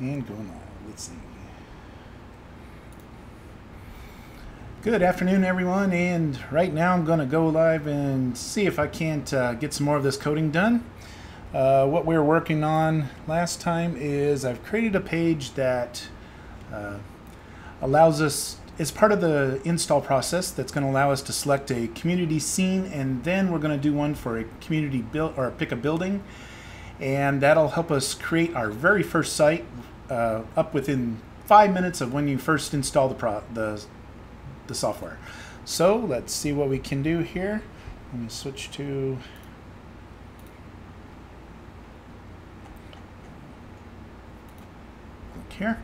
And going on. Let's see. Good afternoon, everyone. And right now I'm going to go live and see if I can't get some more of this coding done. What we were working on last time is I've created a page that allows us, as part of the install process, that's going to allow us to select a community scene, and then we're going to do one for a community build or pick a building. And that'll help us create our very first site up within 5 minutes of when you first install the software. So let's see what we can do here. Let me switch to click here.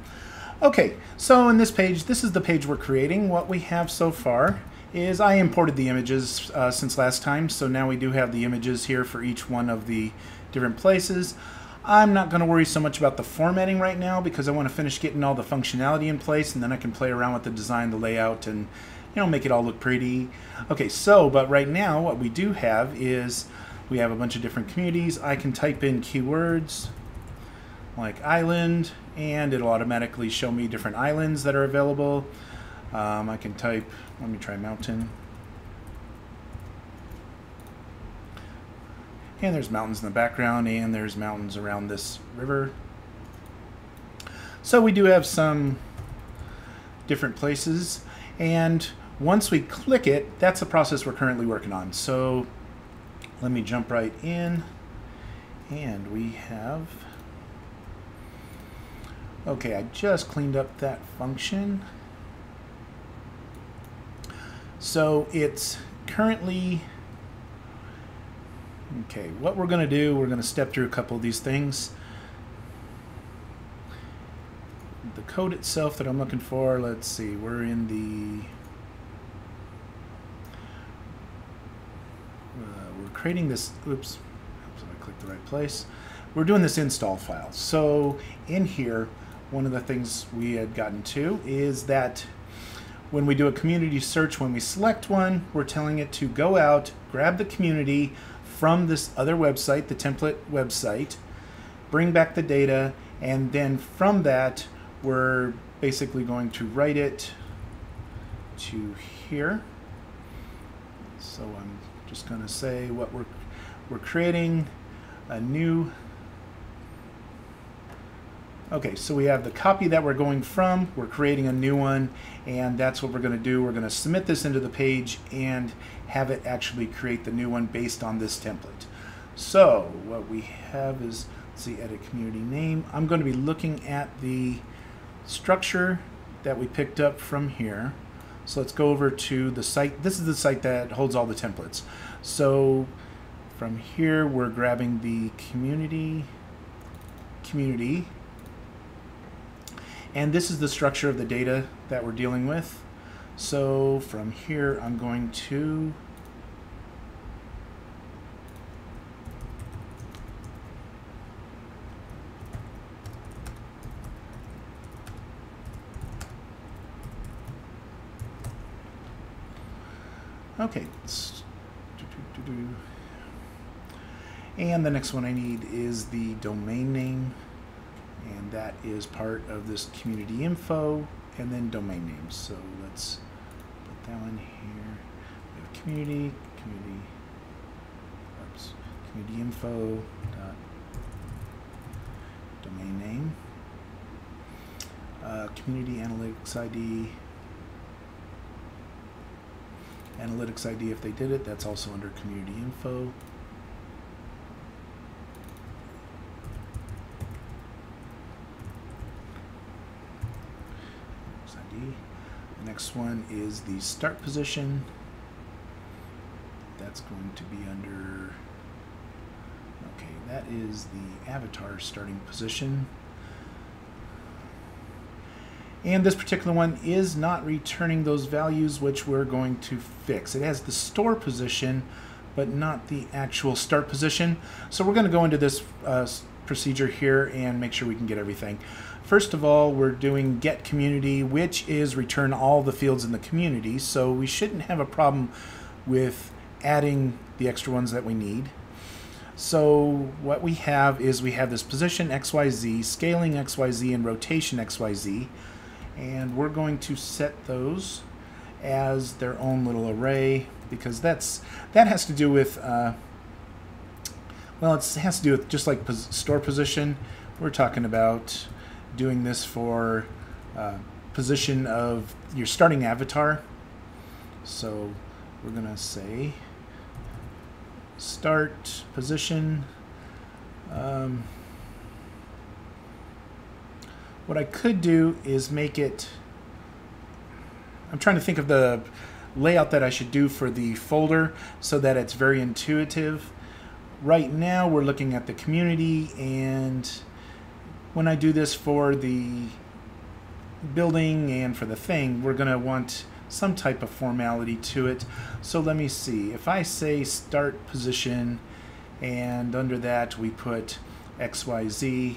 Okay, so in this page, this is the page we're creating. What we have so far is I imported the images since last time, so now we do have the images here for each one of the different places. I'm not going to worry so much about the formatting right now because I want to finish getting all the functionality in place, and then I can play around with the design, the layout, and make it all look pretty. Okay, so but right now what we do have is we have a bunch of different communities. I can type in keywords like island, and it'll automatically show me different islands that are available. I can type, let me try mountain. And there's mountains in the background, and there's mountains around this river. So we do have some different places, and once we click it, that's the process we're currently working on. So let me jump right in, and we have, okay, I just cleaned up that function. So it's currently, okay, what we're going to do, we're going to step through a couple of these things. The code itself that I'm looking for, let's see, we're in the, we're creating this, oops, I clicked the right place. We're doing this install file. So in here, one of the things we had gotten to is that when we do a community search, when we select one, we're telling it to go out, grab the community from this other website, the template website, bring back the data, and then from that, we're basically going to write it to here. So I'm just going to say what we're creating a new. Okay, so we have the copy that we're going from, we're creating a new one, and that's what we're going to do. We're going to submit this into the page and have it actually create the new one based on this template. So what we have is, let's see, edit community name. I'm going to be looking at the structure that we picked up from here. So let's go over to the site. This is the site that holds all the templates. So from here, we're grabbing the community, and this is the structure of the data that we're dealing with. So from here, I'm going to okay. And the next one I need is the domain name. And that is part of this community info, and then domain names. So let's put that one here. We have community info dot domain name, community analytics ID if they did it. That's also under community info. The next one is the start position. That's going to be under, okay, that is the avatar starting position. And this particular one is not returning those values, which we're going to fix. It has the store position, but not the actual start position. So we're going to go into this procedure here and make sure we can get everything. First of all, we're doing get community, which is return all the fields in the community. So we shouldn't have a problem with adding the extra ones that we need. So what we have is we have this position XYZ, scaling XYZ, and rotation XYZ. And we're going to set those as their own little array, because that has to do with, well, it has to do with just like store position. We're talking about doing this for position of your starting avatar. So we're going to say start position. What I could do is make it, I'm trying to think of the layout that I should do for the folder so that it's very intuitive. Right now we're looking at the community, and when I do this for the building and for the thing, we're going to want some type of formality to it. So let me see. If I say start position, and under that we put XYZ,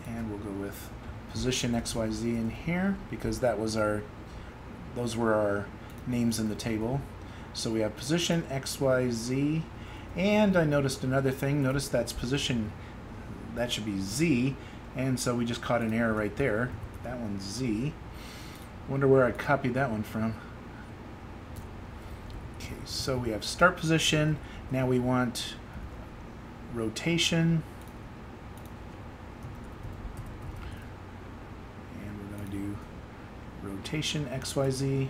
and we'll go with position XYZ in here because that was those were our names in the table. So we have position XYZ, and I noticed another thing. Notice that's position, that should be Z, and so we just caught an error right there. That one's Z. Wonder where I copied that one from. Okay, so we have start position. Now we want rotation. And we're going to do rotation XYZ.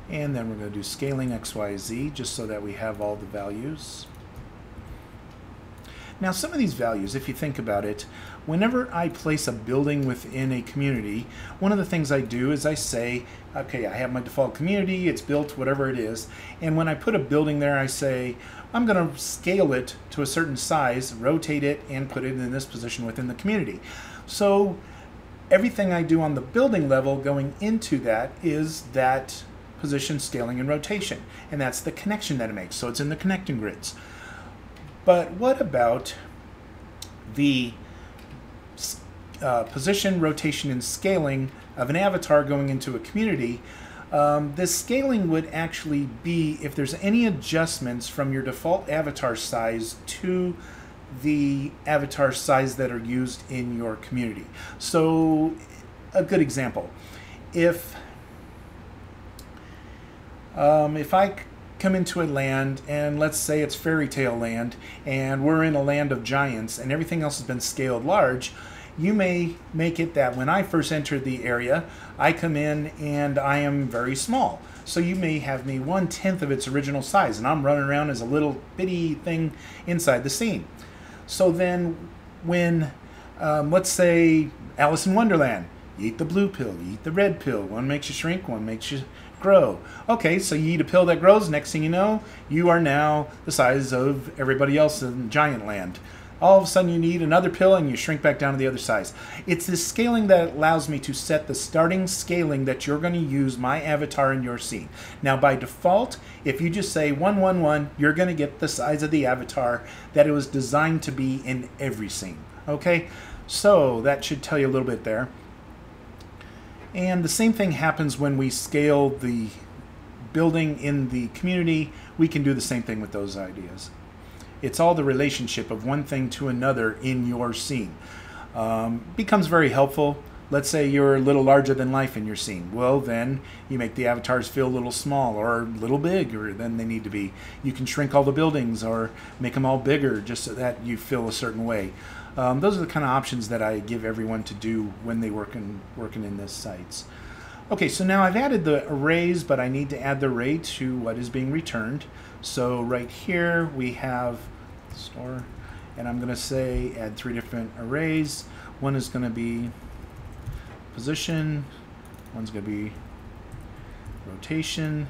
And then we're going to do scaling XYZ just so that we have all the values. Now some of these values, if you think about it, whenever I place a building within a community, one of the things I do is I say, okay, I have my default community, it's built, whatever it is, and when I put a building there, I say, I'm going to scale it to a certain size, rotate it, and put it in this position within the community. So everything I do on the building level going into that is that position, scaling, and rotation, and that's the connection that it makes, so it's in the connecting grids. But what about the position, rotation, and scaling of an avatar going into a community? This scaling would actually be if there's any adjustments from your default avatar size to the avatar size that are used in your community. So a good example, if I come into a land, and let's say it's fairy tale land, and we're in a land of giants, and everything else has been scaled large, you may make it that when I first enter the area, I come in and I am very small. So you may have me 1/10 of its original size, and I'm running around as a little bitty thing inside the scene. So then when, let's say Alice in Wonderland, you eat the blue pill, you eat the red pill, one makes you shrink, one makes you grow. Okay, so you eat a pill that grows, next thing you know, you are now the size of everybody else in giant land. All of a sudden you need another pill and you shrink back down to the other size. It's this scaling that allows me to set the starting scaling that you're going to use my avatar in your scene. Now by default, if you just say 1, 1, 1, you're going to get the size of the avatar that it was designed to be in every scene. Okay, so that should tell you a little bit there. And the same thing happens when we scale the building in the community. We can do the same thing with those ideas. It's all the relationship of one thing to another in your scene. Becomes very helpful. Let's say you're a little larger than life in your scene. Well, then you make the avatars feel a little small or a little bigger than they need to be. You can shrink all the buildings or make them all bigger just so that you feel a certain way. Those are the kind of options that I give everyone to do when they working in this sites. Okay, so now I've added the arrays, but I need to add the array to what is being returned. So right here we have store, and I'm going to say add 3 different arrays. One is going to be position, one's going to be rotation,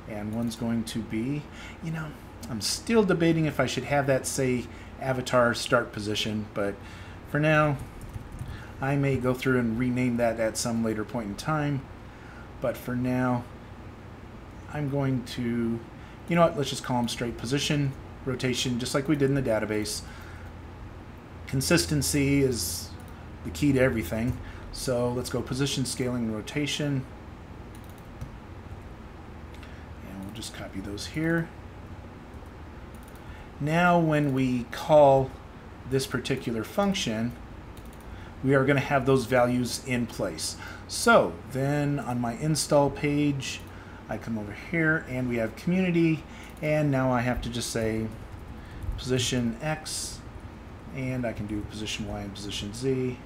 and one's going to be, you know, I'm still debating if I should have that say avatar start position, but for now I may go through and rename that at some later point in time. But for now I'm going to you know what, let's just call them straight position, rotation, just like we did in the database. Consistency is the key to everything. So let's go position, scaling, rotation. And we'll just copy those here. Now when we call this particular function, we are going to have those values in place. So then on my install page, I come over here and we have community, and now I have to just say position X, and I can do position Y and position Z.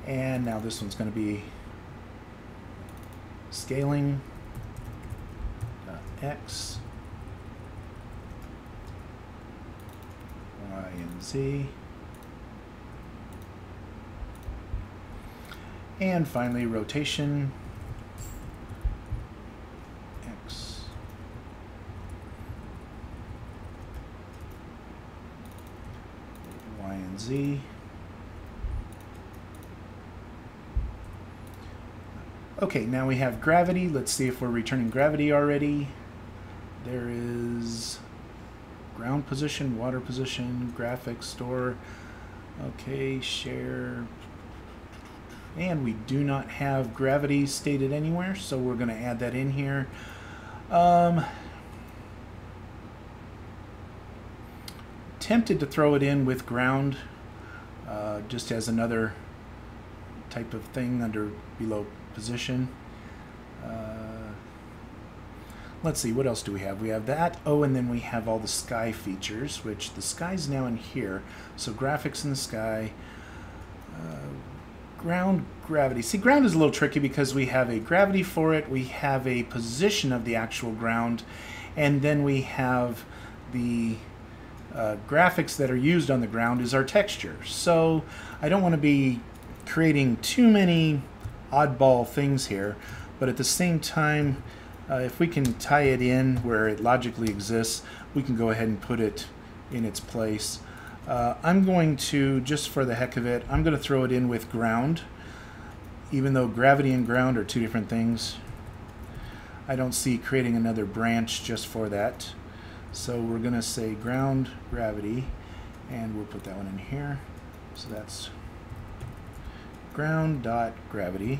And now this one's going to be scaling X, Y, and Z. And finally, rotation X, Y, and Z. Okay, now we have gravity. Let's see if we're returning gravity already. There is ground position, water position, graphics, store. Okay, share. And we do not have gravity stated anywhere, so we're going to add that in here. Tempted to throw it in with ground, just as another type of thing under below position. Let's see, what else do we have? We have that. Oh, and then we have all the sky features, which the sky's now in here. So graphics in the sky. Ground, gravity. See, ground is a little tricky because we have a gravity for it, we have a position of the actual ground, and then we have the graphics that are used on the ground is our texture. So I don't want to be creating too many oddball things here, but at the same time, if we can tie it in where it logically exists, we can go ahead and put it in its place. I'm going to, just for the heck of it, I'm going to throw it in with ground, even though gravity and ground are two different things. I don't see creating another branch just for that. So we're going to say ground, gravity, and we'll put that one in here. So that's ground dot gravity.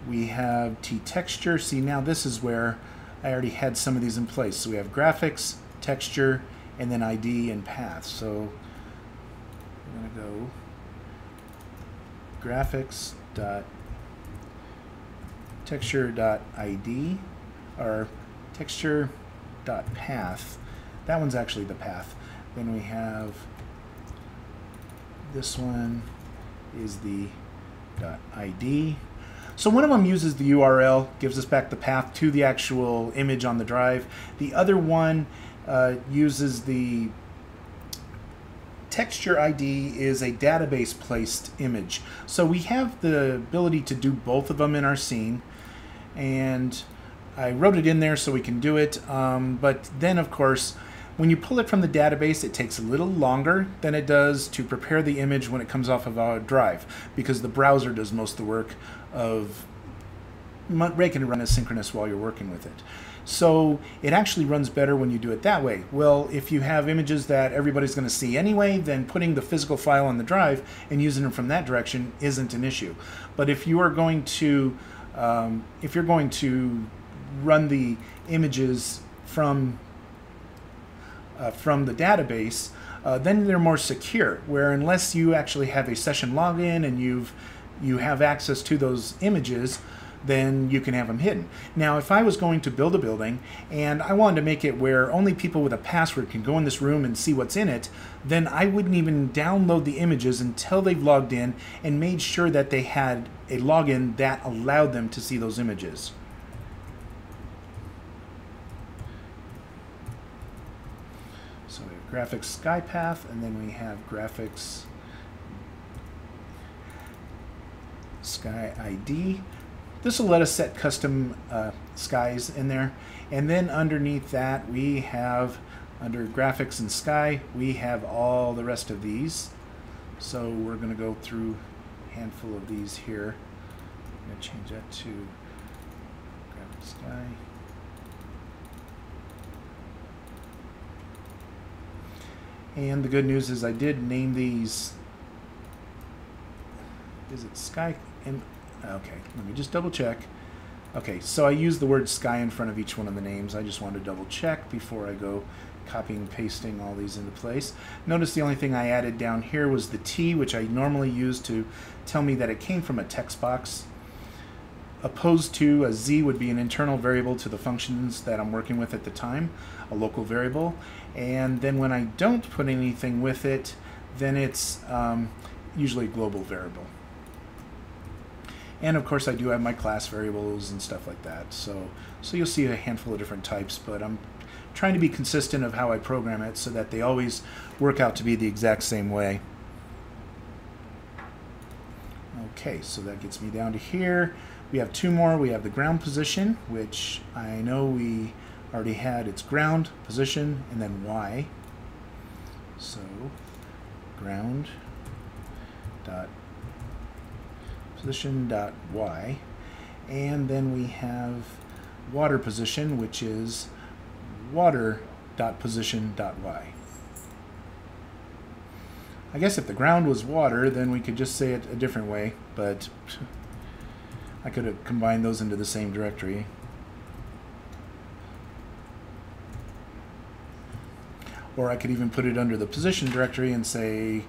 We have T-texture. See, now this is where I already had some of these in place. So we have graphics, texture, and then ID and path. So we're going to go graphics dot texture dot ID, or texture dot path. That one's actually the path. Then we have this one is the .id. So one of them uses the URL, gives us back the path to the actual image on the drive. The other one uses the texture ID is a database placed image. So we have the ability to do both of them in our scene, and I wrote it in there so we can do it, but then of course when you pull it from the database, it takes a little longer than it does to prepare the image when it comes off of our drive, because the browser does most of the work of making it run asynchronous while you're working with it. So it actually runs better when you do it that way. Well, if you have images that everybody's going to see anyway, then putting the physical file on the drive and using them from that direction isn't an issue. But if you are going to run the images from the database, then they're more secure, where unless you actually have a session login and you have access to those images, then you can have them hidden. Now, if I was going to build a building and I wanted to make it where only people with a password can go in this room and see what's in it, then I wouldn't even download the images until they've logged in and made sure that they had a login that allowed them to see those images. So we have graphics sky path, and then we have graphics sky ID. This will let us set custom skies in there. And then underneath that, we have, under graphics and sky, we have all the rest of these. So we're going to go through a handful of these here. I'm going to change that to graphic sky. And the good news is I did name these. Is it sky? Okay, let me just double check. Okay, so I used the word sky in front of each one of the names. I just wanted to double check before I go copying and pasting all these into place. Notice the only thing I added down here was the T, which I normally use to tell me that it came from a text box. Opposed to a Z would be an internal variable to the functions that I'm working with at the time, a local variable. And then when I don't put anything with it, then it's usually a global variable. And of course I do have my class variables and stuff like that. So you'll see a handful of different types, but I'm trying to be consistent of how I program it so that they always work out to be the exact same way. Okay, so that gets me down to here. We have two more. We have the ground position, which I know we already had. It's ground, position, and then Y. So ground dot position dot Y. And then we have water position, which is water dot position dot Y. I guess if the ground was water, then we could just say it a different way, but I could have combined those into the same directory. Or I could even put it under the position directory and say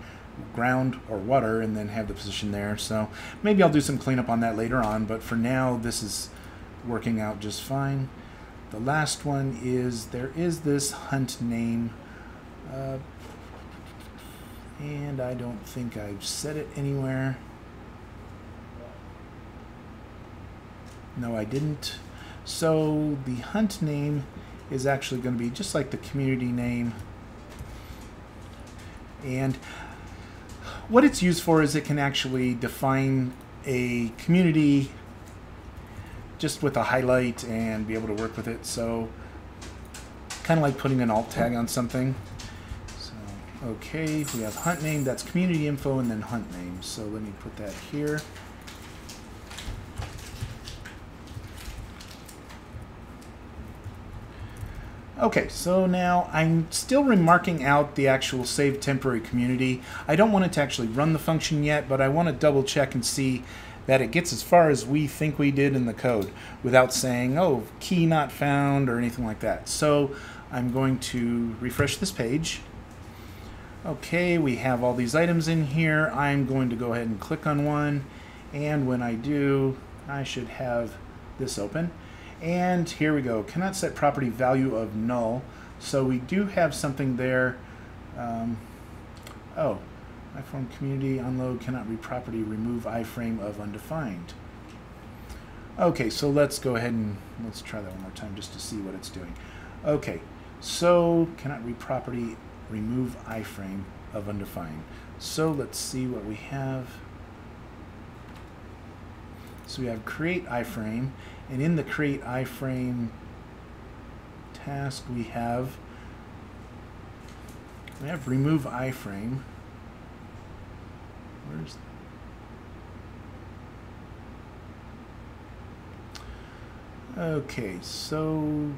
ground or water and then have the position there. So maybe I'll do some cleanup on that later on, but for now this is working out just fine. The last one is there is this hunt name, and I don't think I've set it anywhere. No, I didn't. So the hunt name is actually going to be just like the community name. And what it's used for is it can actually define a community just with a highlight and be able to work with it. So kind of like putting an alt tag on something. So okay, we have hunt name, that's community info, and then hunt name. So let me put that here. Okay, so now I'm still remarking out the actual save temporary community. I don't want it to actually run the function yet, but I want to double check and see that it gets as far as we think we did in the code without saying, oh, key not found or anything like that. So I'm going to refresh this page. Okay, we have all these items in here. I'm going to go ahead and click on one, and when I do, I should have this open. And here we go, cannot set property value of null. So we do have something there. Oh, iframe community unload cannot read property remove iframe of undefined. Okay, so let's go ahead and let's try that one more time just to see what it's doing. Okay, so cannot read property remove iframe of undefined. So let's see what we have. So we have create iframe, and in the create iframe task we have remove iframe. Where's okay, so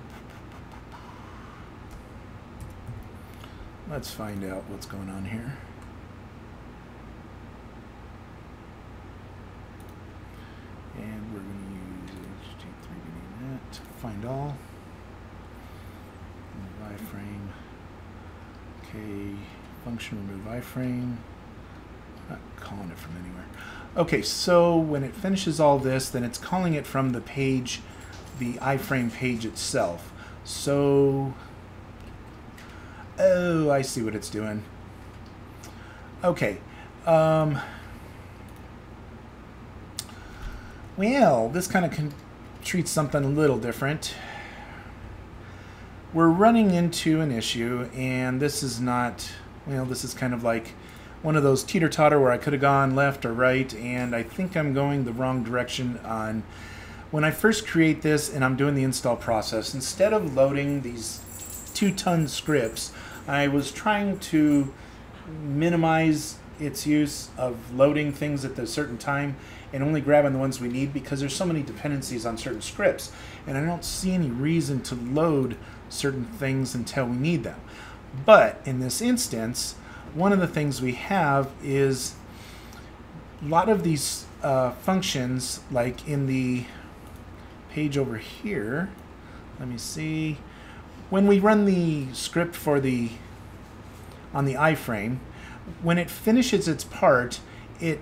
let's find out what's going on here. And we're going to use HT3 that find all. Remove iframe. Okay, function remove iframe. Not calling it from anywhere. Okay, so when it finishes all this, then it's calling it from the page, the iframe page itself. So, oh, I see what it's doing. Okay. Well, this kind of treats something a little different. We're running into an issue, and this is not, well, this is kind of like one of those teeter-totter where I could have gone left or right, and I think I'm going the wrong direction on when I first create this and I'm doing the install process. Instead of loading these 2-ton scripts, I was trying to minimize its use of loading things at a certain time and only grabbing the ones we need, because there's so many dependencies on certain scripts, and I don't see any reason to load certain things until we need them. But in this instance, one of the things we have is a lot of these functions, like in the page over here. Let me see. When we run the script for on the iframe, when it finishes its part, it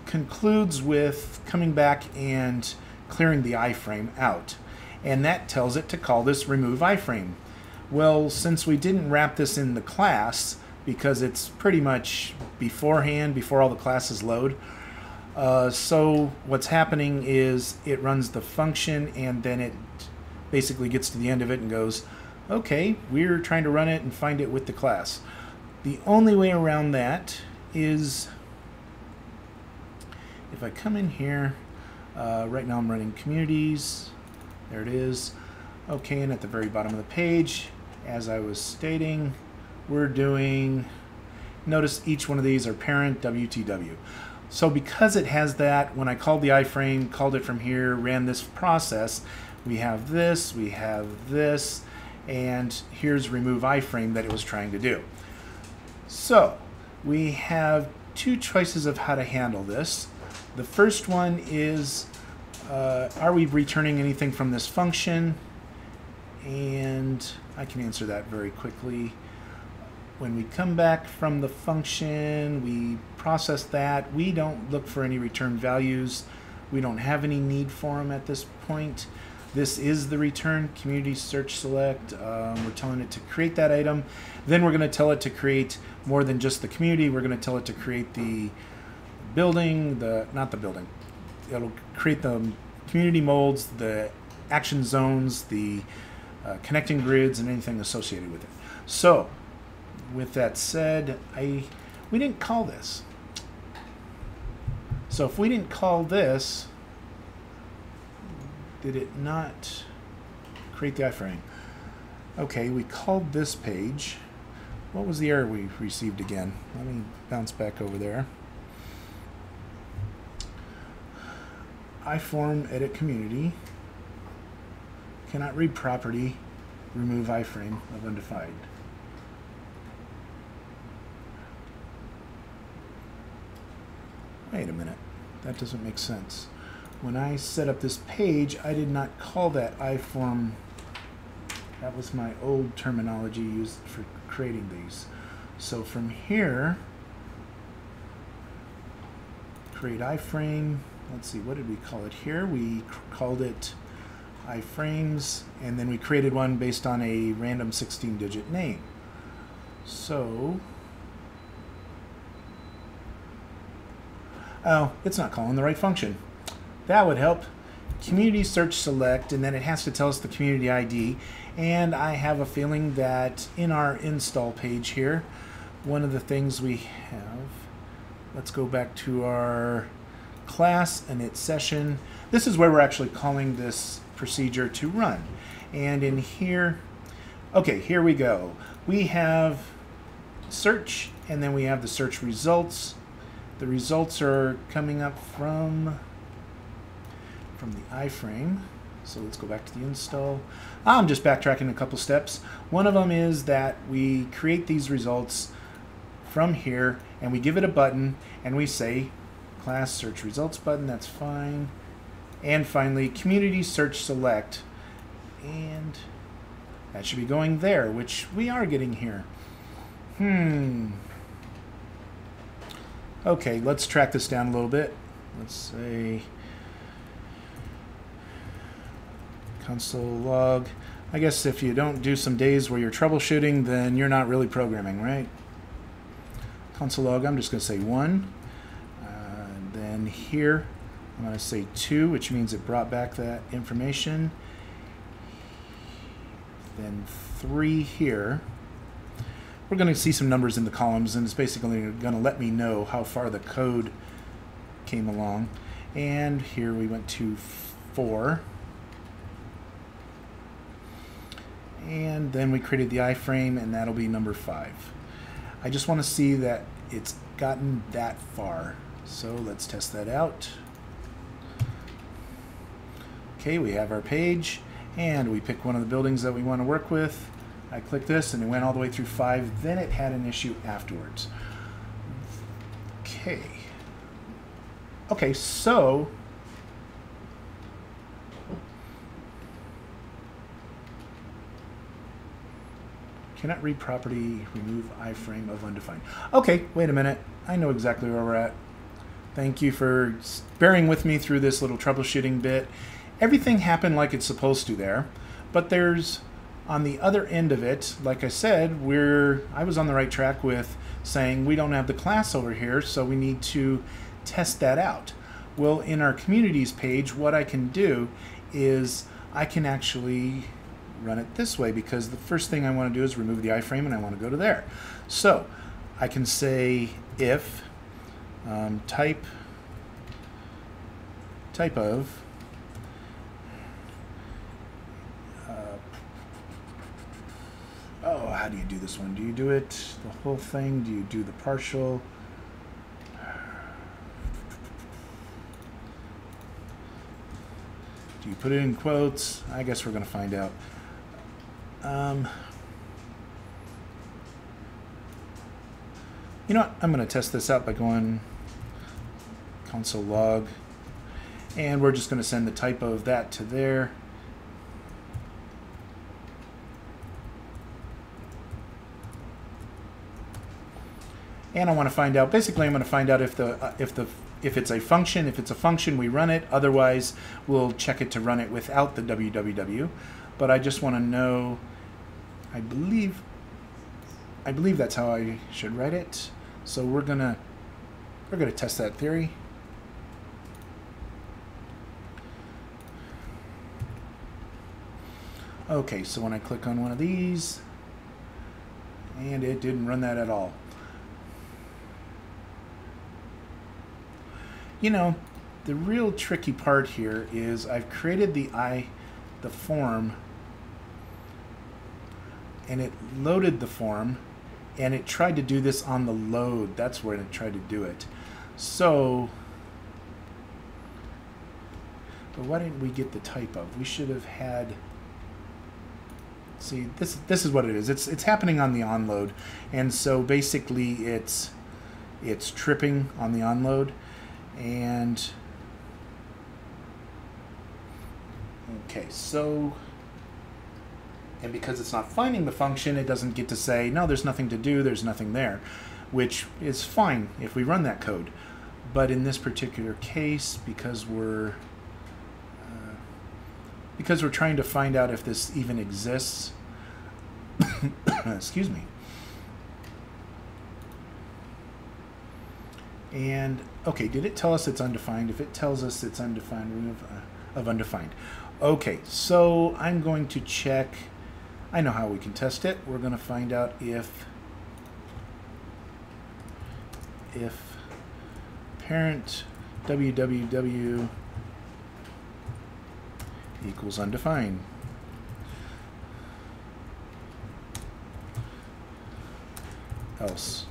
concludes with coming back and clearing the iframe out. And that tells it to call this remove iframe. Well, since we didn't wrap this in the class, because it's pretty much beforehand, before all the classes load, so what's happening is it runs the function and then it basically gets to the end of it and goes, okay, we're trying to run it and find it with the class. The only way around that is if I come in here, right now I'm running communities, there it is. Okay, and at the very bottom of the page, as I was stating, we're doing, notice each one of these are parent WTW. So because it has that, when I called the iframe, called it from here, ran this process, we have this, and here's remove iframe that it was trying to do. So we have two choices of how to handle this. The first one is, are we returning anything from this function? And I can answer that very quickly. When we come back from the function, we process that. We don't look for any return values. We don't have any need for them at this point. This is the return, community search select. We're telling it to create that item. Then we're going to tell it to create more than just the community. We're going to tell it to create the building, not the building. It'll create the community molds, the action zones, the connecting grids, and anything associated with it. So, with that said, we didn't call this. So if we didn't call this, did it not create the iframe? Okay, we called this page. What was the error we received again? Let me bounce back over there. iForm edit community. Cannot read property, remove iframe of undefined. Wait a minute, that doesn't make sense. When I set up this page, I did not call that iForm. That was my old terminology used for creating these. So from here, create iframe. Let's see, what did we call it here? We called it iframes, and then we created one based on a random 16-digit name. So, oh, it's not calling the right function. That would help. Community search select, and then it has to tell us the community ID. And I have a feeling that in our install page here, one of the things we have, let's go back to our class and its session. This is where we're actually calling this procedure to run. And in here, okay, here we go. We have search, and then we have the search results. The results are coming up from the iframe. So let's go back to the install. I'm just backtracking a couple steps. One of them is that we create these results from here, and we give it a button, and we say class search results button. That's fine. And finally, community search select, and that should be going there, which we are getting here. Okay, let's track this down a little bit. Let's say console log. I guess if you don't do some days where you're troubleshooting, then you're not really programming, right? Console log, I'm just going to say 1. Then here, I'm going to say 2, which means it brought back that information. Then 3 here. We're going to see some numbers in the columns, and it's basically going to let me know how far the code came along. And here we went to 4. And then we created the iframe, and that'll be number 5. I just want to see that it's gotten that far. So let's test that out. Okay, we have our page, and we pick one of the buildings that we want to work with. I click this, and it went all the way through 5. Then it had an issue afterwards. Okay. Okay, so cannot read property, remove iframe of undefined. Okay, wait a minute. I know exactly where we're at. Thank you for bearing with me through this little troubleshooting bit. Everything happened like it's supposed to there, but there's, on the other end of it, like I said, I was on the right track with saying we don't have the class over here, so we need to test that out. Well, in our communities page, what I can do is I can actually run it this way, because the first thing I want to do is remove the iframe, and I want to go to there. So I can say if type of oh, how do you do this one? Do you do it the whole thing? Do you do the partial? Do you put it in quotes? I guess we're going to find out. You know what? I'm going to test this out by going console log, and we're just going to send the type of that to there. And I want to find out, basically I'm going to find out if it's a function. If it's a function, we run it. Otherwise, we'll check it to run it without the www. But I just want to know, I believe that's how I should write it. So we're gonna test that theory. Okay, so when I click on one of these, and it didn't run that at all. You know, the real tricky part here is I've created the form, and it loaded the form, and it tried to do this on the load. That's where it tried to do it. So, but why didn't we get the type of? We should have had. See, this is what it is. It's happening on the onload, and so basically it's tripping on the onload, and okay, so, and because it's not finding the function, it doesn't get to say no, there's nothing to do, there's nothing there, which is fine if we run that code. But in this particular case, because we're trying to find out if this even exists, excuse me. And okay, did it tell us it's undefined? If it tells us it's undefined, remove of undefined. Okay, so I'm going to check. I know how we can test it. We're going to find out if parent www equals undefined. Else.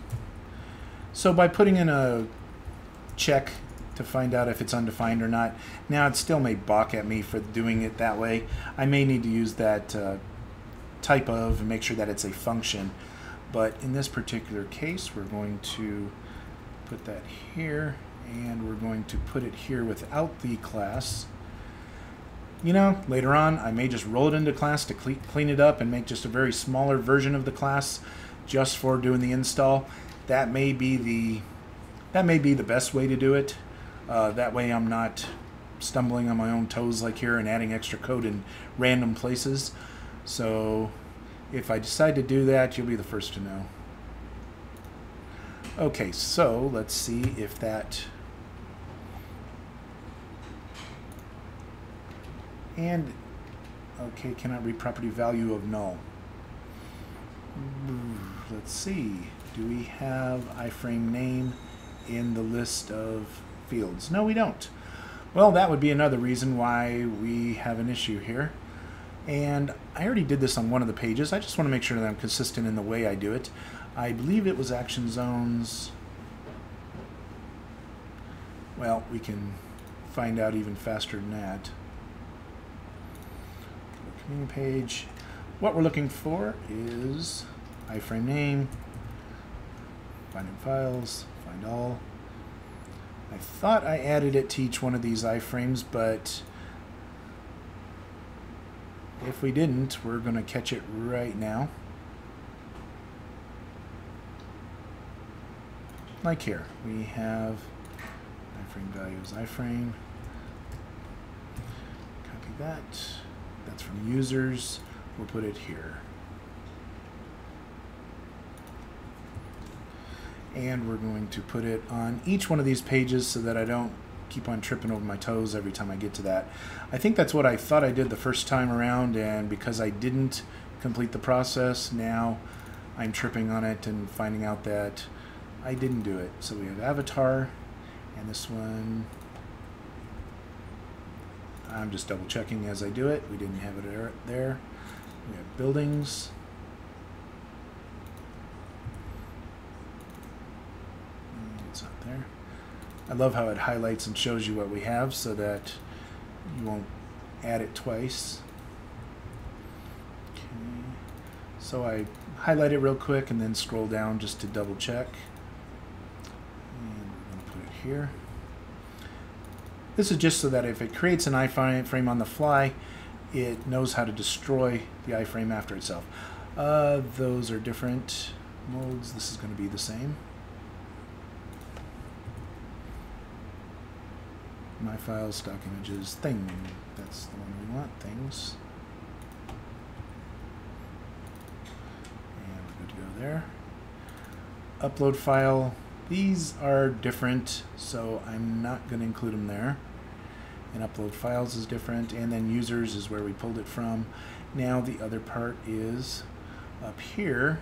So by putting in a check to find out if it's undefined or not, now it still may balk at me for doing it that way. I may need to use that type of and make sure that it's a function. But in this particular case, we're going to put that here, and we're going to put it here without the class. You know, later on, I may just roll it into class to clean it up and make just a very smaller version of the class just for doing the install. That may be the best way to do it. That way I'm not stumbling on my own toes like here and adding extra code in random places. So if I decide to do that, you'll be the first to know. Okay, so let's see if that... And, okay, cannot read property value of null. Let's see. Do we have iframe name in the list of fields? No, we don't. Well, that would be another reason why we have an issue here. And I already did this on one of the pages. I just want to make sure that I'm consistent in the way I do it. I believe it was action zones. Well, we can find out even faster than that. Community page. What we're looking for is iframe name, find in files, find all. I thought I added it to each one of these iframes, but if we didn't, we're going to catch it right now. Like here, we have iframe value is iframe. Copy that. That's from users. We'll put it here. And we're going to put it on each one of these pages so that I don't keep on tripping over my toes every time I get to that. I think that's what I thought I did the first time around, and because I didn't complete the process, now I'm tripping on it and finding out that I didn't do it. So we have avatar, and this one, I'm just double checking as I do it. We didn't have it there. We have buildings. It's not there. I love how it highlights and shows you what we have so that you won't add it twice. Okay. So I highlight it real quick and then scroll down just to double check. And we're going to put it here. This is just so that if it creates an iframe on the fly, it knows how to destroy the iframe after itself. Those are different modes. This is going to be the same. My files, stock images, thing. That's the one we want, things. And we're good to go there. Upload file. These are different, so I'm not going to include them there. And upload files is different, and then users is where we pulled it from. Now the other part is up here.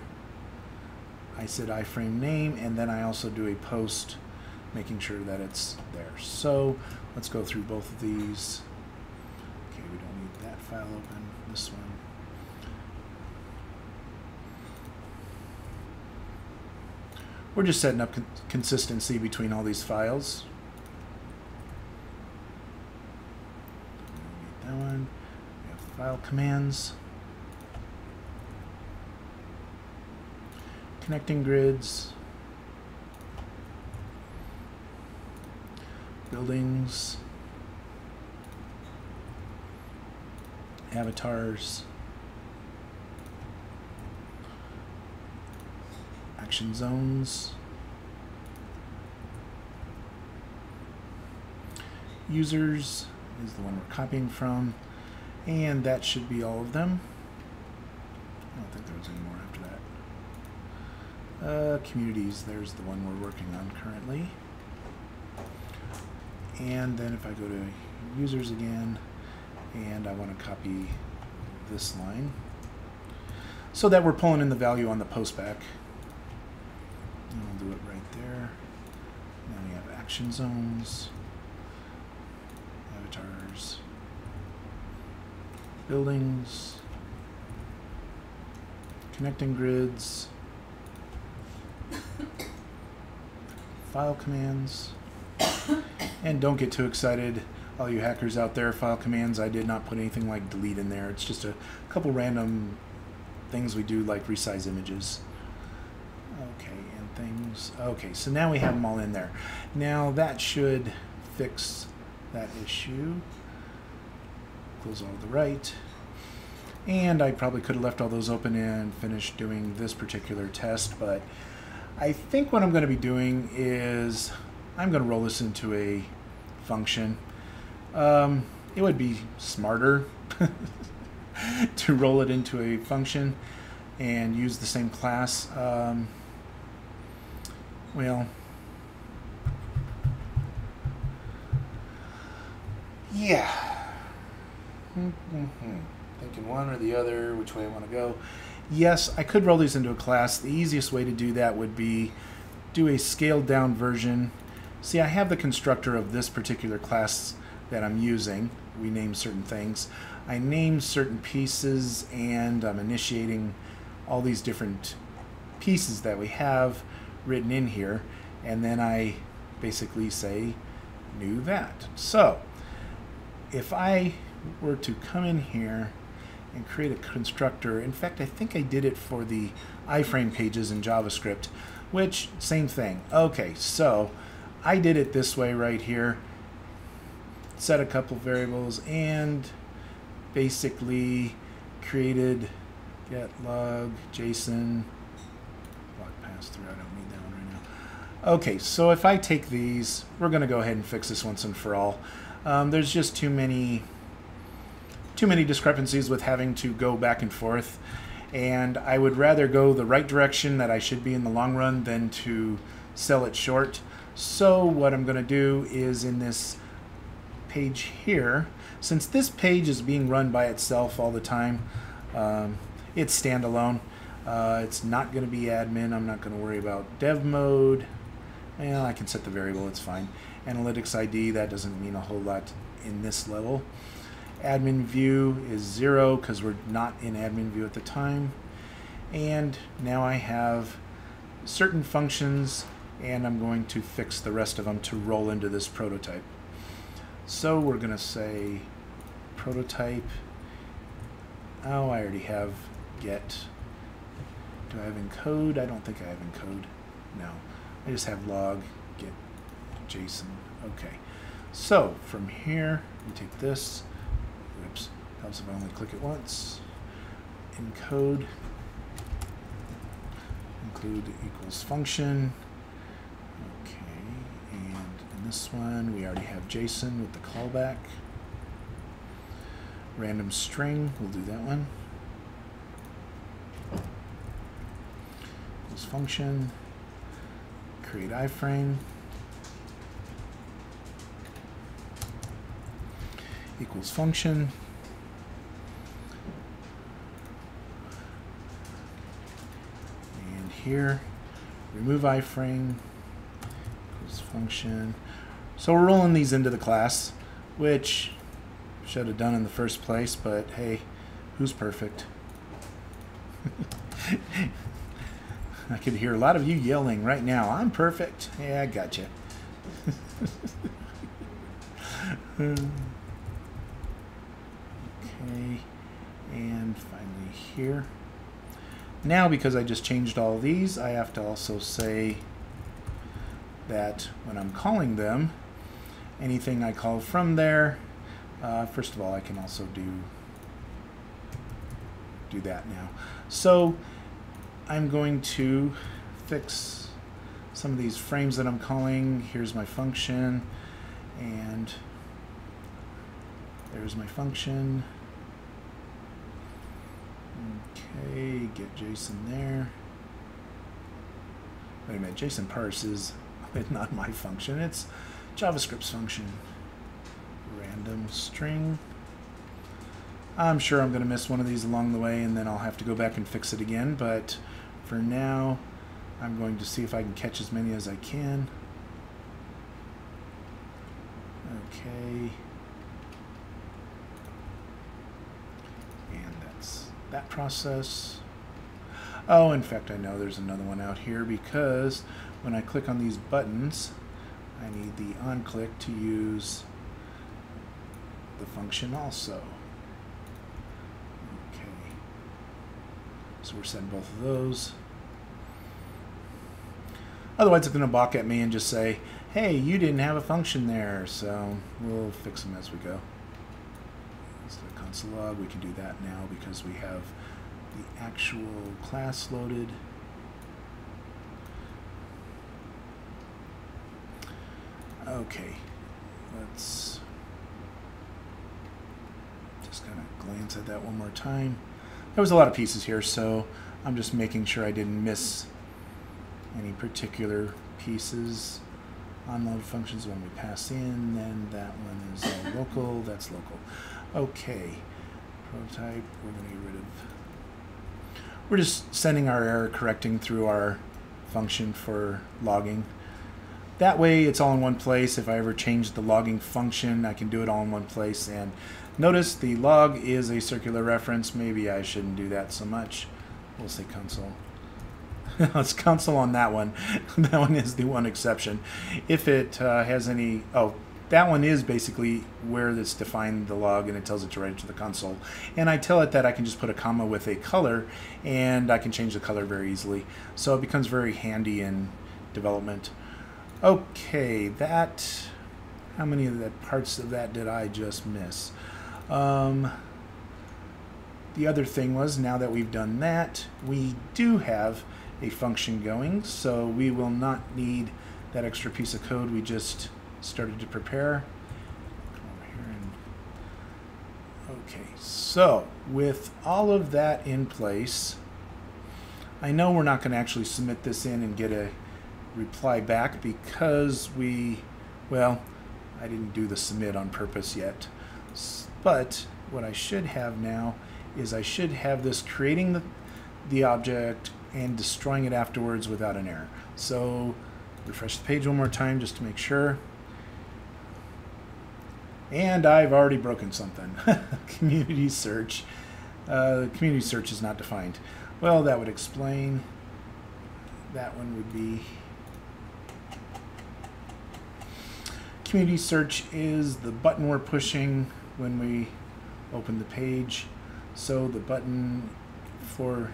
I said iframe name, and then I also do a post making sure that it's there. So let's go through both of these. Okay, we don't need that file open. This one. We're just setting up consistency between all these files. We don't need that one. We have file commands. Connecting grids. Buildings. Avatars. Action zones. Users is the one we're copying from, and that should be all of them. I don't think there was any more after that. Communities, there's the one we're working on currently. And then if I go to users again, and I want to copy this line, so that we're pulling in the value on the postback. And we'll do it right there. Now we have action zones, avatars, buildings, connecting grids, file commands. And don't get too excited, all you hackers out there. File commands, I did not put anything like delete in there. It's just a couple random things we do, like resize images. Okay, and things. Okay, so now we have them all in there. Now that should fix that issue. Close all to the right. And I probably could have left all those open and finished doing this particular test, but I think what I'm going to be doing is I'm going to roll this into a function. It would be smarter to roll it into a function and use the same class. Well, yeah. Thinking one or the other, which way I want to go. Yes, I could roll these into a class. The easiest way to do that would be do a scaled down version. See, I have the constructor of this particular class that I'm using. We name certain things. I name certain pieces, and I'm initiating all these different pieces that we have written in here. And then I basically say knew that. So if I were to come in here and create a constructor, in fact, I think I did it for the iframe pages in JavaScript, which, same thing. Okay, so I did it this way right here. Set a couple variables and basically created get log JSON block pass through. I don't need that one right now. Okay, so if I take these, we're going to go ahead and fix this once and for all. There's just too many discrepancies with having to go back and forth, and I would rather go the right direction that I should be in the long run than to sell it short. So what I'm going to do is in this page here, since this page is being run by itself all the time, it's standalone. It's not going to be admin. I'm not going to worry about dev mode. Well, I can set the variable, it's fine. Analytics ID, that doesn't mean a whole lot in this level. Admin view is 0 because we're not in admin view at the time. And now I have certain functions, and I'm going to fix the rest of them to roll into this prototype. So we're going to say prototype. Oh, I already have get. Do I have encode? I don't think I have encode. No. I just have log get JSON. Okay. So from here, we take this. Oops. Helps if I only click it once. Encode. Include equals function. Okay. And in this one, we already have JSON with the callback. Random string. We'll do that one. Equals function. Create iframe equals function. And here, remove iframe equals function. So we're rolling these into the class, which should have done in the first place, but hey, who's perfect? I could hear a lot of you yelling right now, I'm perfect. Yeah, I got you. Okay, and finally here. Now, because I just changed all these, I have to also say that when I'm calling them, anything I call from there, first of all, I can also do that now. So I'm going to fix some of these frames that I'm calling. Here's my function, and there's my function. Okay, get JSON there. Wait a minute, JSON parse is not my function, it's JavaScript's function. Random string. I'm sure I'm going to miss one of these along the way, and then I'll have to go back and fix it again, but for now, I'm going to see if I can catch as many as I can. Okay. And that's that process. Oh, in fact, I know there's another one out here because when I click on these buttons, I need the onClick to use the function also. Okay. So we're setting both of those. Otherwise, it's going to balk at me and just say, hey, you didn't have a function there, so we'll fix them as we go. So the console log, we can do that now because we have the actual class loaded. Okay, let's just kind of glance at that one more time. There was a lot of pieces here, so I'm just making sure I didn't miss any particular pieces. Onload functions when we pass in, then that one is all local, that's local. Okay, prototype, we're going to get rid of. We're just sending our error correcting through our function for logging. That way it's all in one place. If I ever change the logging function, I can do it all in one place. And notice the log is a circular reference. Maybe I shouldn't do that so much. We'll say console. It's console on that one. That one is the one exception. If it has any, oh, that one is basically where it's defined the log, and it tells it to write it to the console. And I tell it that I can just put a comma with a color, and I can change the color very easily. So it becomes very handy in development. Okay, that, how many of the parts of that did I just miss? The other thing was, now that we've done that, we do have a function going, so we will not need that extra piece of code we just started to prepare. Come over here and, okay, so with all of that in place, I know we're not going to actually submit this in and get a reply back because well, I didn't do the submit on purpose yet. But what I should have now is I should have this creating the object and destroying it afterwards without an error. So refresh the page one more time just to make sure. And I've already broken something. Community search. Community search is not defined. Well, that would explain. That one would be community search is the button we're pushing when we open the page. So the button for,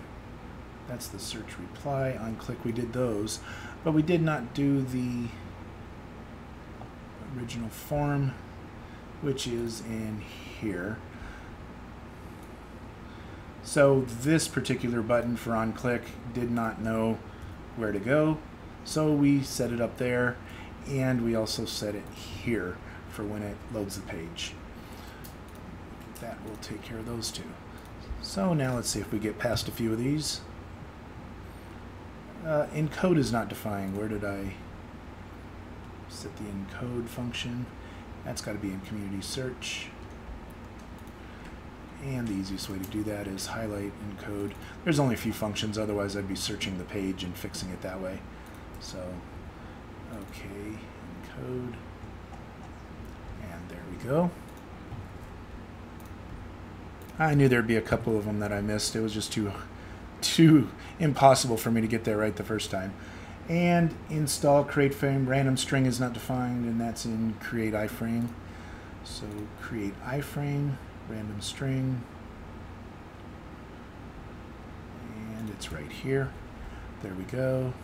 that's the search reply, on click, we did those, but we did not do the original form, which is in here. So this particular button for on click did not know where to go, so we set it up there, and we also set it here for when it loads the page. That will take care of those two. So now let's see if we get past a few of these. Encode is not defined. Where did I set the encode function? That's got to be in community search. And the easiest way to do that is highlight encode. There's only a few functions, otherwise I'd be searching the page and fixing it that way. So, okay, encode. And there we go. I knew there'd be a couple of them that I missed. It was just too impossible for me to get there right the first time. And install create frame. Random string is not defined, and that's in create iframe. So create iframe, random string, and it's right here. There we go.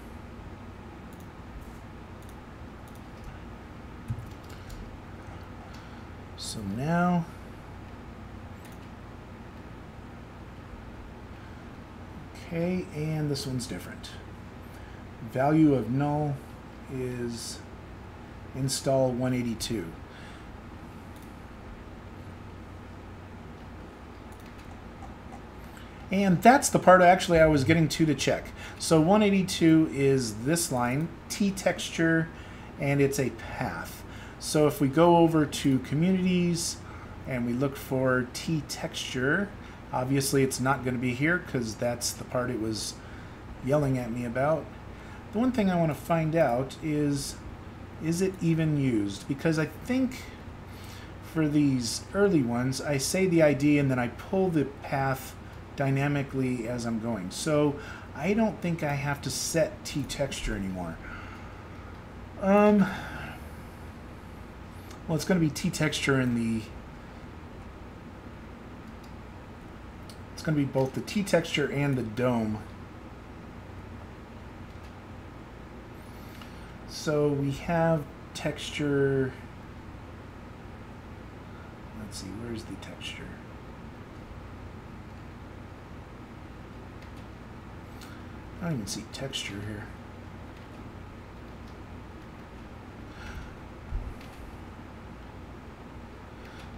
So now okay, and this one's different. Value of null is install 182. And that's the part actually I was getting to check. So 182 is this line, T texture, and it's a path. So if we go over to communities and we look for T texture, obviously it's not going to be here because that's the part it was yelling at me about. The one thing I want to find out is it even used? Because I think for these early ones, I say the ID and then I pull the path dynamically as I'm going. So I don't think I have to set T texture anymore. Well, it's going to be T texture in the, it's going to be both the T texture and the DOM. So we have texture, let's see, where's the texture? I don't even see texture here.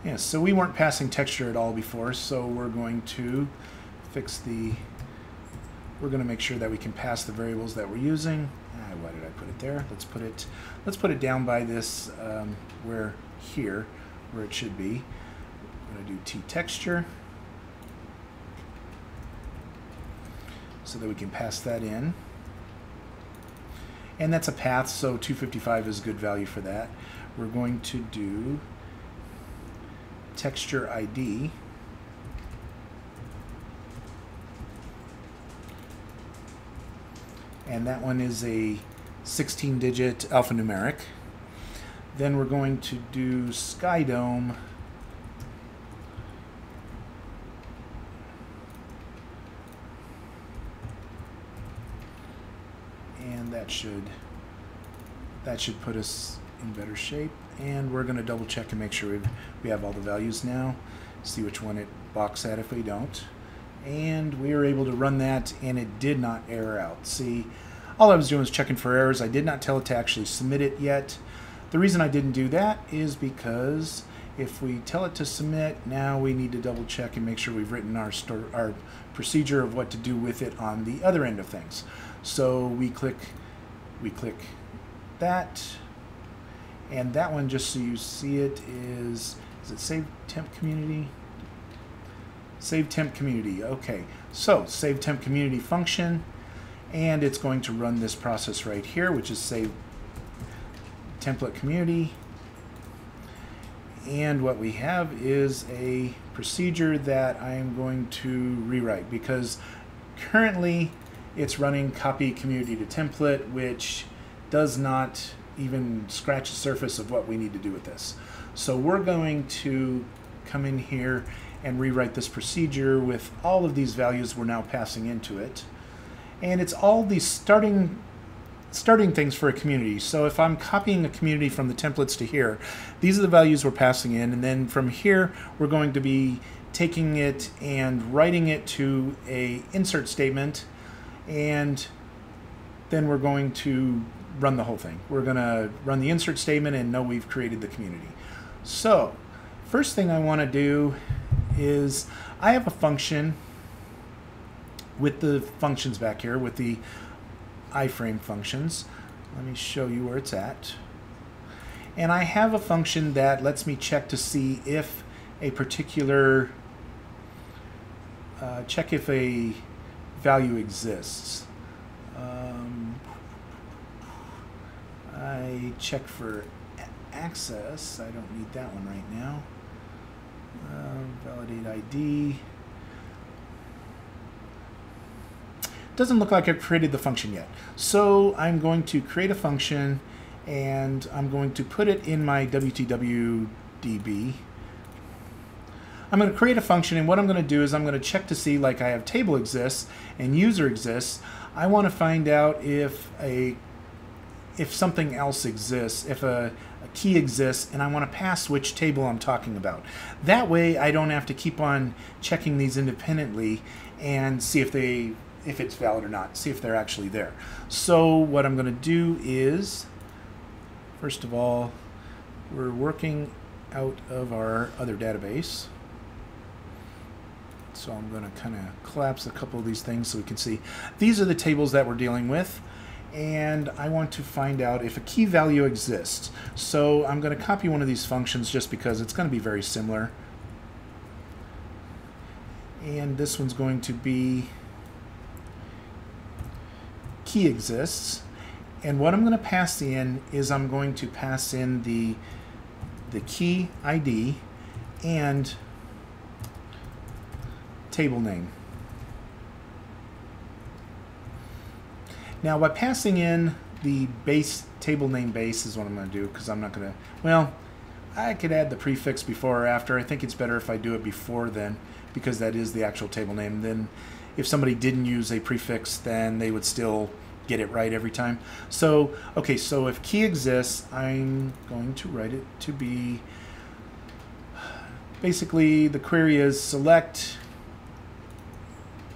Yeah, so we weren't passing texture at all before, so we're going to fix the, we're going to make sure that we can pass the variables that we're using. Why did I put it there? Let's put it down by this where it should be. I'm going to do T texture so that we can pass that in. And that's a path, so 255 is a good value for that. We're going to do texture ID. And that one is a 16-digit alphanumeric. Then we're going to do Sky Dome. And that should put us in better shape. And we're going to double check and make sure we have all the values now. See which one it balks at if we don't. And we were able to run that, and it did not error out. See, all I was doing was checking for errors. I did not tell it to actually submit it yet. The reason I didn't do that is because if we tell it to submit, now we need to double check and make sure we've written our procedure of what to do with it on the other end of things. So we click that, and that one, just so you see it, is it Save Temp Community? Save Temp Community. Okay, so Save Temp Community function, and it's going to run this process right here, which is Save Template Community. And what we have is a procedure that I'm going to rewrite, because currently it's running copy community to template, which does not even scratch the surface of what we need to do with this. So we're going to come in here and rewrite this procedure with all of these values we're now passing into it. And it's all these starting things for a community. So if I'm copying a community from the templates to here, these are the values we're passing in, and then from here we're going to be taking it and writing it to a insert statement, and then we're going to run the whole thing. We're going to run the insert statement and know we've created the community. So first thing I want to do is I have a function with the functions back here, with the iframe functions. Let me show you where it's at. And I have a function that lets me check to see if a particular check if a value exists. I check for access. I don't need that one right now. Validate ID. Doesn't look like I've created the function yet. So I'm going to create a function, and I'm going to put it in my WTW DB. I'm going to create a function, and what I'm going to do is I'm going to check to see, like, I have table exists and user exists. I want to find out if something else exists, if a key exists, and I want to pass which table I'm talking about. That way I don't have to keep on checking these independently and see if it's valid or not, see if they're actually there. So what I'm going to do is, first of all, we're working out of our other database. So I'm going to kind of collapse a couple of these things so we can see. These are the tables that we're dealing with, and I want to find out if a key value exists. So I'm going to copy one of these functions just because it's going to be very similar. And this one's going to be key exists, and what I'm going to pass in is I'm going to pass in the key ID and table name. Now, by passing in the base table name base is what I'm going to do, because I'm not going to, well, I could add the prefix before or after. I think it's better if I do it before then, because that is the actual table name. Then if somebody didn't use a prefix, then they would still get it right every time. So, okay, so if key exists, I'm going to write it to be, basically the query is select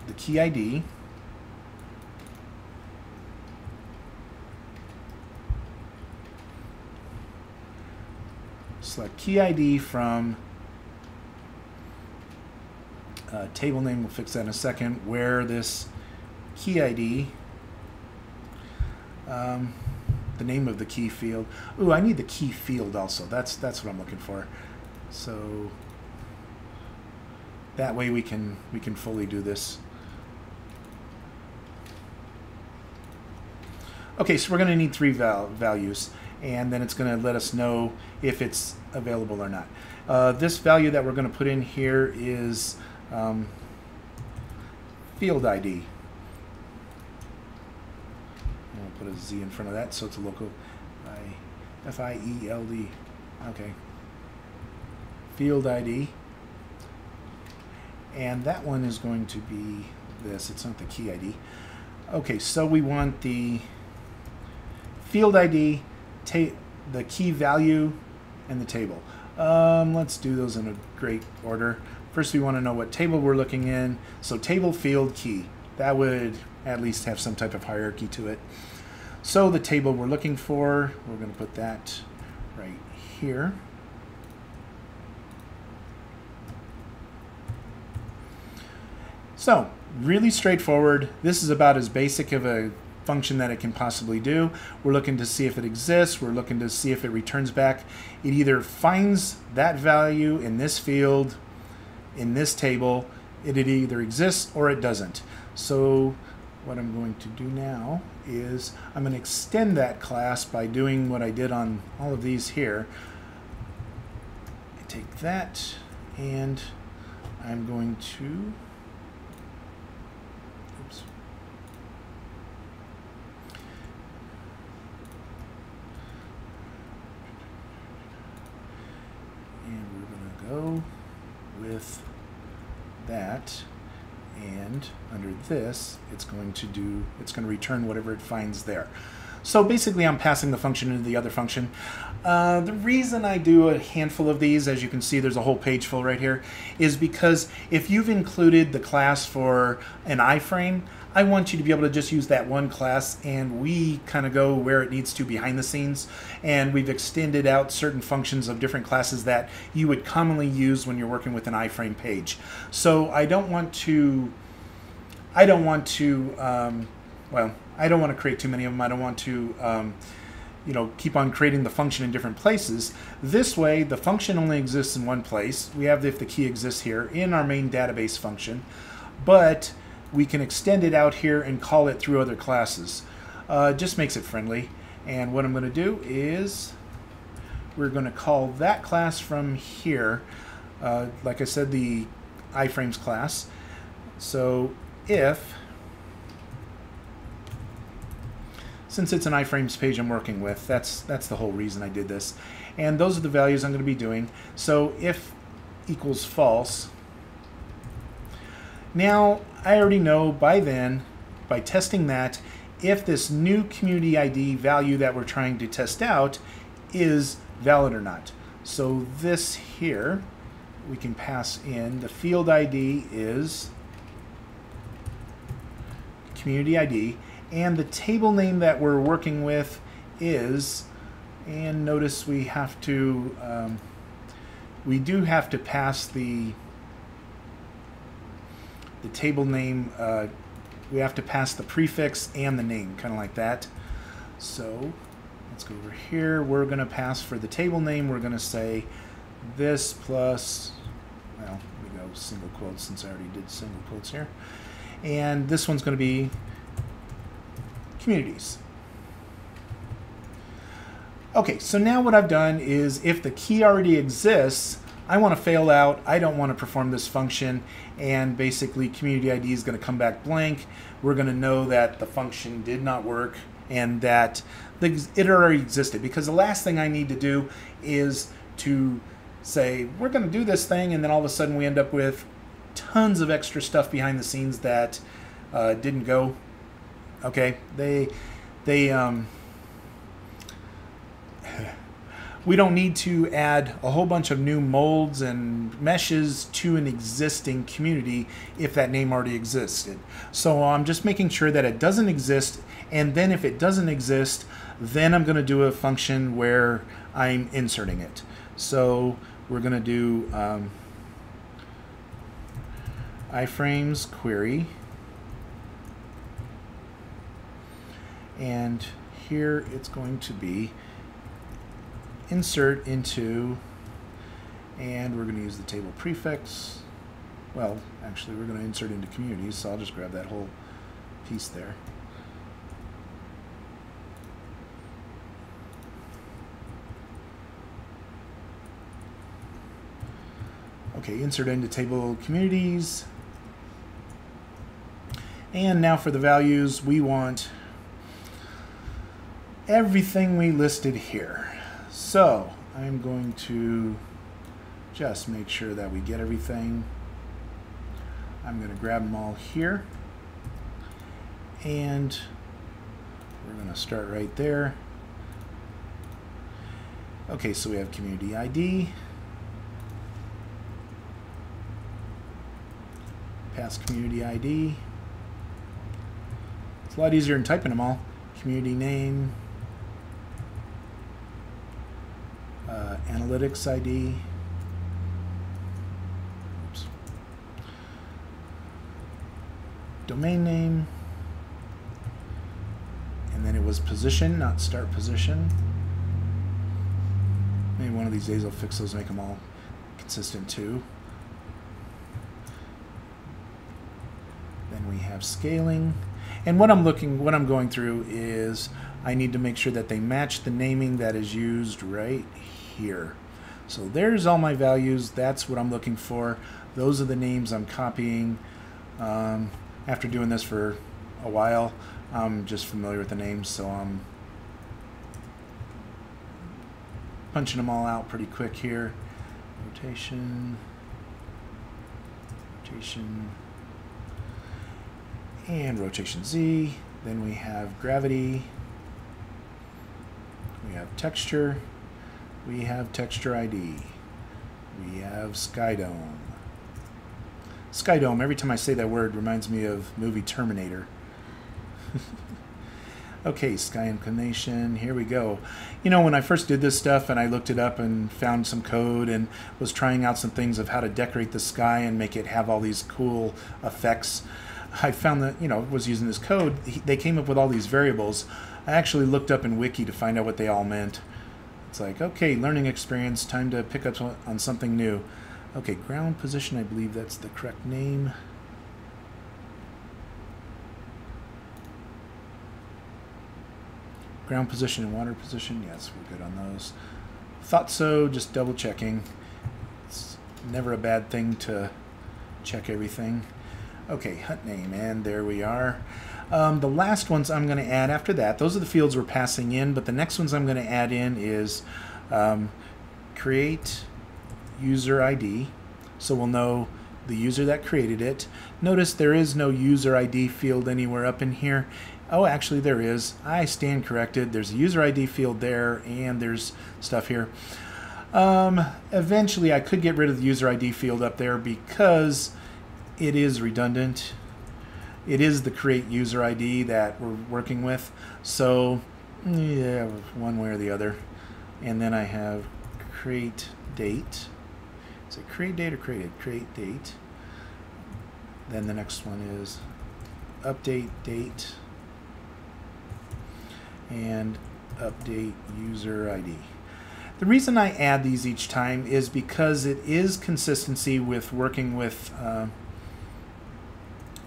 the key ID, select key ID from table name, we'll fix that in a second, where this key ID, the name of the key field. Ooh, I need the key field also. That's what I'm looking for. So that way we can fully do this. Okay, so we're going to need three values, and then it's going to let us know if it's available or not. This value that we're going to put in here is field ID. We'll put a Z in front of that so it's a local F-I-E-L-D. Okay. Field ID. And that one is going to be this. It's not the key ID. Okay, so we want the field ID, the key value, and the table. Let's do those in a great order. First, we want to know what table we're looking in. So table, field, key. That would at least have some type of hierarchy to it. So the table we're looking for, we're going to put that right here. So, really straightforward. This is about as basic of a function that it can possibly do. We're looking to see if it exists. We're looking to see if it returns back. It either finds that value in this field, in this table. It either exists or it doesn't. So what I'm going to do now is I'm going to extend that class by doing what I did on all of these here. I take that and I'm going to go with that, and under this it's going to return whatever it finds there. So basically I'm passing the function into the other function. The reason I do a handful of these, as you can see there's a whole page full right here, is because if you've included the class for an iframe, I want you to be able to just use that one class, and we kind of go where it needs to behind the scenes, and we've extended out certain functions of different classes that you would commonly use when you're working with an iframe page. So I don't want to create too many of them. I don't want to keep on creating the function in different places. This way, the function only exists in one place. We have if the key exists here in our main database function, but we can extend it out here and call it through other classes. Just makes it friendly. And what I'm going to do is we're going to call that class from here, like I said, the iframes class. So if, since it's an iframes page I'm working with, that's the whole reason I did this. And those are the values I'm going to be doing. So if equals false. Now, I already know by then, by testing that, if this new community ID value that we're trying to test out is valid or not. So this here, we can pass in, the field ID is community ID, and the table name that we're working with is, and notice we have to, we do have to pass the table name, we have to pass the prefix and the name, kind of like that. So let's go over here. We're going to pass for the table name, we're going to say this plus, well, we go single quotes since I already did single quotes here. And this one's going to be communities. Okay, so now what I've done is if the key already exists, I want to fail out, I don't want to perform this function, and basically community ID is going to come back blank. We're going to know that the function did not work and that it already existed, because the last thing I need to do is to say we're going to do this thing and then all of a sudden we end up with tons of extra stuff behind the scenes that didn't go. Okay, we don't need to add a whole bunch of new molds and meshes to an existing community if that name already existed. So I'm just making sure that it doesn't exist, and then if it doesn't exist, then I'm going to do a function where I'm inserting it. So we're going to do iframes query, and here it's going to be insert into, and we're going to use the table prefix. Well, actually we're going to insert into communities, so I'll just grab that whole piece there. Okay, insert into table communities. And now for the values, we want everything we listed here. So I'm going to just make sure that we get everything. I'm going to grab them all here, and we're going to start right there. Okay, so we have community ID, pass community ID. It's a lot easier than typing them all. Community name, analytics ID. Oops. Domain name, and then it was position, not start position. Maybe one of these days I'll fix those, make them all consistent too. Then we have scaling, and what I'm going through is I need to make sure that they match the naming that is used right here. So there's all my values. That's what I'm looking for. Those are the names I'm copying. After doing this for a while, I'm just familiar with the names, so I'm punching them all out pretty quick here. Rotation, rotation, and rotation Z. Then we have gravity. We have texture. We have texture ID. We have sky dome. Sky dome, every time I say that word, reminds me of movie Terminator. Okay, sky inclination, here we go. You know, when I first did this stuff and I looked it up and found some code and was trying out some things of how to decorate the sky and make it have all these cool effects, I found that, you know, was using this code, they came up with all these variables. I actually looked up in Wiki to find out what they all meant. It's like, okay, learning experience, time to pick up on something new. Okay, ground position, I believe that's the correct name. Ground position and water position, yes, we're good on those. Thought so, just double checking. It's never a bad thing to check everything. Okay, hut name, and there we are. The last ones I'm going to add after that, those are the fields we're passing in, but the next ones I'm going to add in is create user ID, so we'll know the user that created it. Notice there is no user ID field anywhere up in here. Oh, actually there is. I stand corrected. There's a user ID field there, and there's stuff here. Eventually I could get rid of the user ID field up there because it is redundant. It is the create user ID that we're working with. So yeah, one way or the other. And then I have create date. Is it create date or created? Create date. Then the next one is update date and update user ID. The reason I add these each time is because it is consistency with working with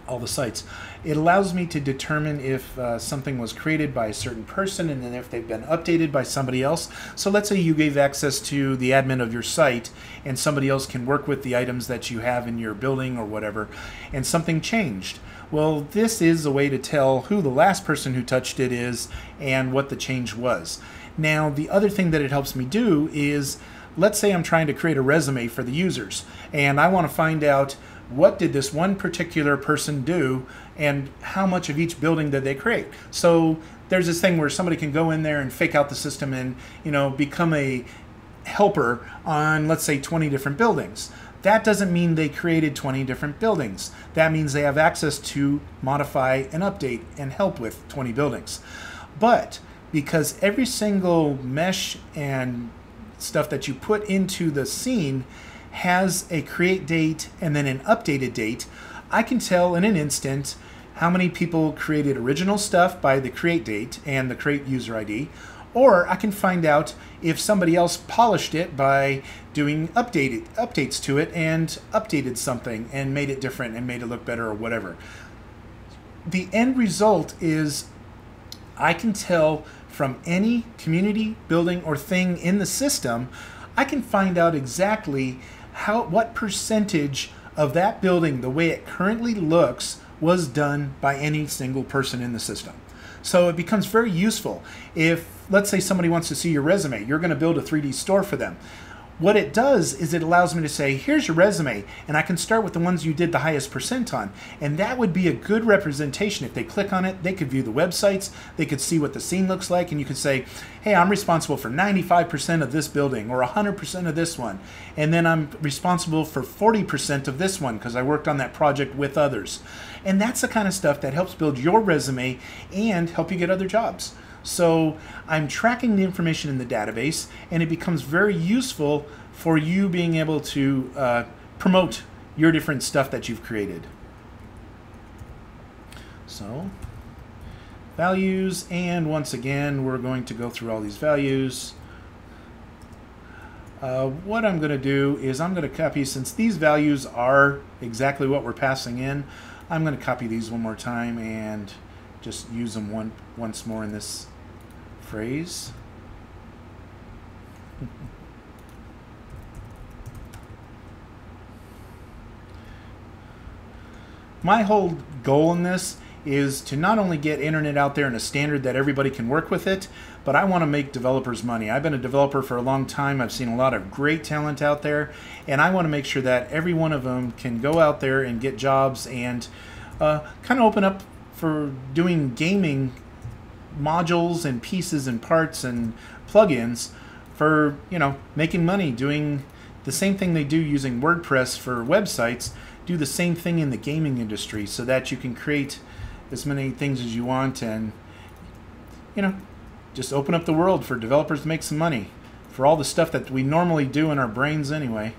all the sites. It allows me to determine if something was created by a certain person and then if they've been updated by somebody else. So let's say you gave access to the admin of your site and somebody else can work with the items that you have in your building or whatever, and something changed. Well, this is a way to tell who the last person who touched it is and what the change was. Now, the other thing that it helps me do is, let's say I'm trying to create a resume for the users and I want to find out what did this one particular person do and how much of each building did they create. So there's this thing where somebody can go in there and fake out the system and, you know, become a helper on, let's say, 20 different buildings. That doesn't mean they created 20 different buildings. That means they have access to modify and update and help with 20 buildings. But because every single mesh and stuff that you put into the scene has a create date and then an updated date, I can tell in an instant how many people created original stuff by the create date and the create user ID, or I can find out if somebody else polished it by doing updates to it and updated something and made it different and made it look better or whatever. The end result is I can tell from any community, building, or thing in the system, I can find out exactly what percentage of that building, the way it currently looks, was done by any single person in the system. So it becomes very useful. If, let's say, somebody wants to see your resume, you're going to build a 3D store for them. What it does is it allows me to say, here's your resume, and I can start with the ones you did the highest percent on. And that would be a good representation. If they click on it, they could view the websites, they could see what the scene looks like, and you could say, hey, I'm responsible for 95% of this building, or 100% of this one. And then I'm responsible for 40% of this one, because I worked on that project with others. And that's the kind of stuff that helps build your resume and help you get other jobs. So I'm tracking the information in the database, and it becomes very useful for you being able to promote your different stuff that you've created. So values, and once again we're going to go through all these values. What I'm going to do is I'm going to copy, since these values are exactly what we're passing in, I'm going to copy these one more time and just use them once more in this phrase. My whole goal in this is to not only get internet out there in a standard that everybody can work with it, but I want to make developers money. I've been a developer for a long time. I've seen a lot of great talent out there, and I want to make sure that every one of them can go out there and get jobs and kind of open up for doing gaming modules and pieces and parts and plugins for, you know, making money, doing the same thing they do using WordPress for websites, do the same thing in the gaming industry, so that you can create as many things as you want and, you know, just open up the world for developers to make some money for all the stuff that we normally do in our brains anyway.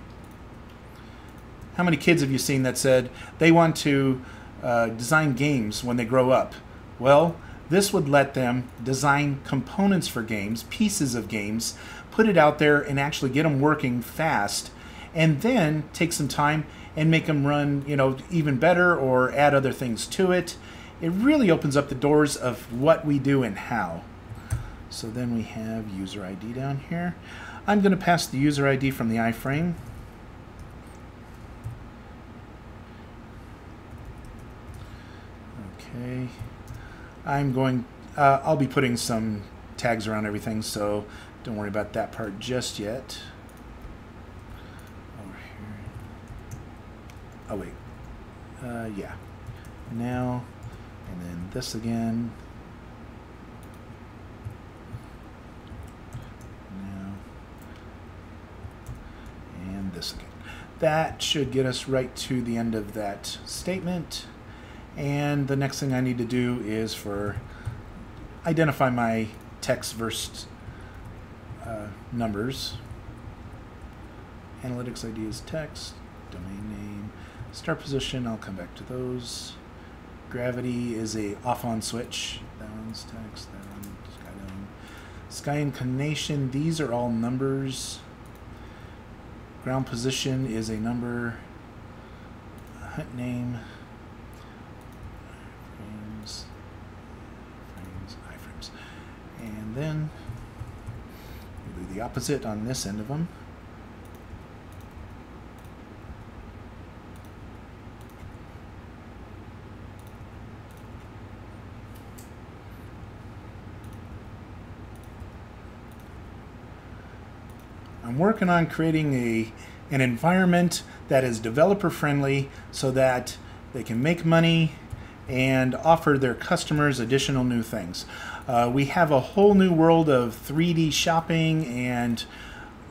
How many kids have you seen that said they want to design games when they grow up? Well, this would let them design components for games, pieces of games, put it out there and actually get them working fast, and then take some time and make them run, you know, even better or add other things to it. It really opens up the doors of what we do and how. So then we have user ID down here. I'm going to pass the user ID from the iframe. Okay. I'm going, I'll be putting some tags around everything, so don't worry about that part just yet. Over here. Oh wait, yeah. Now, and then this again. Now, and this again. That should get us right to the end of that statement. And the next thing I need to do is identify my text versus numbers. Analytics ID is text, domain name, start position, I'll come back to those. Gravity is a off-on switch. That one's text, that one's skyline. Sky inclination, these are all numbers. Ground position is a number. Hunt name. Iframes. And then we'll do the opposite on this end of them. I'm working on creating an environment that is developer friendly so that they can make money and offer their customers additional new things. We have a whole new world of 3D shopping and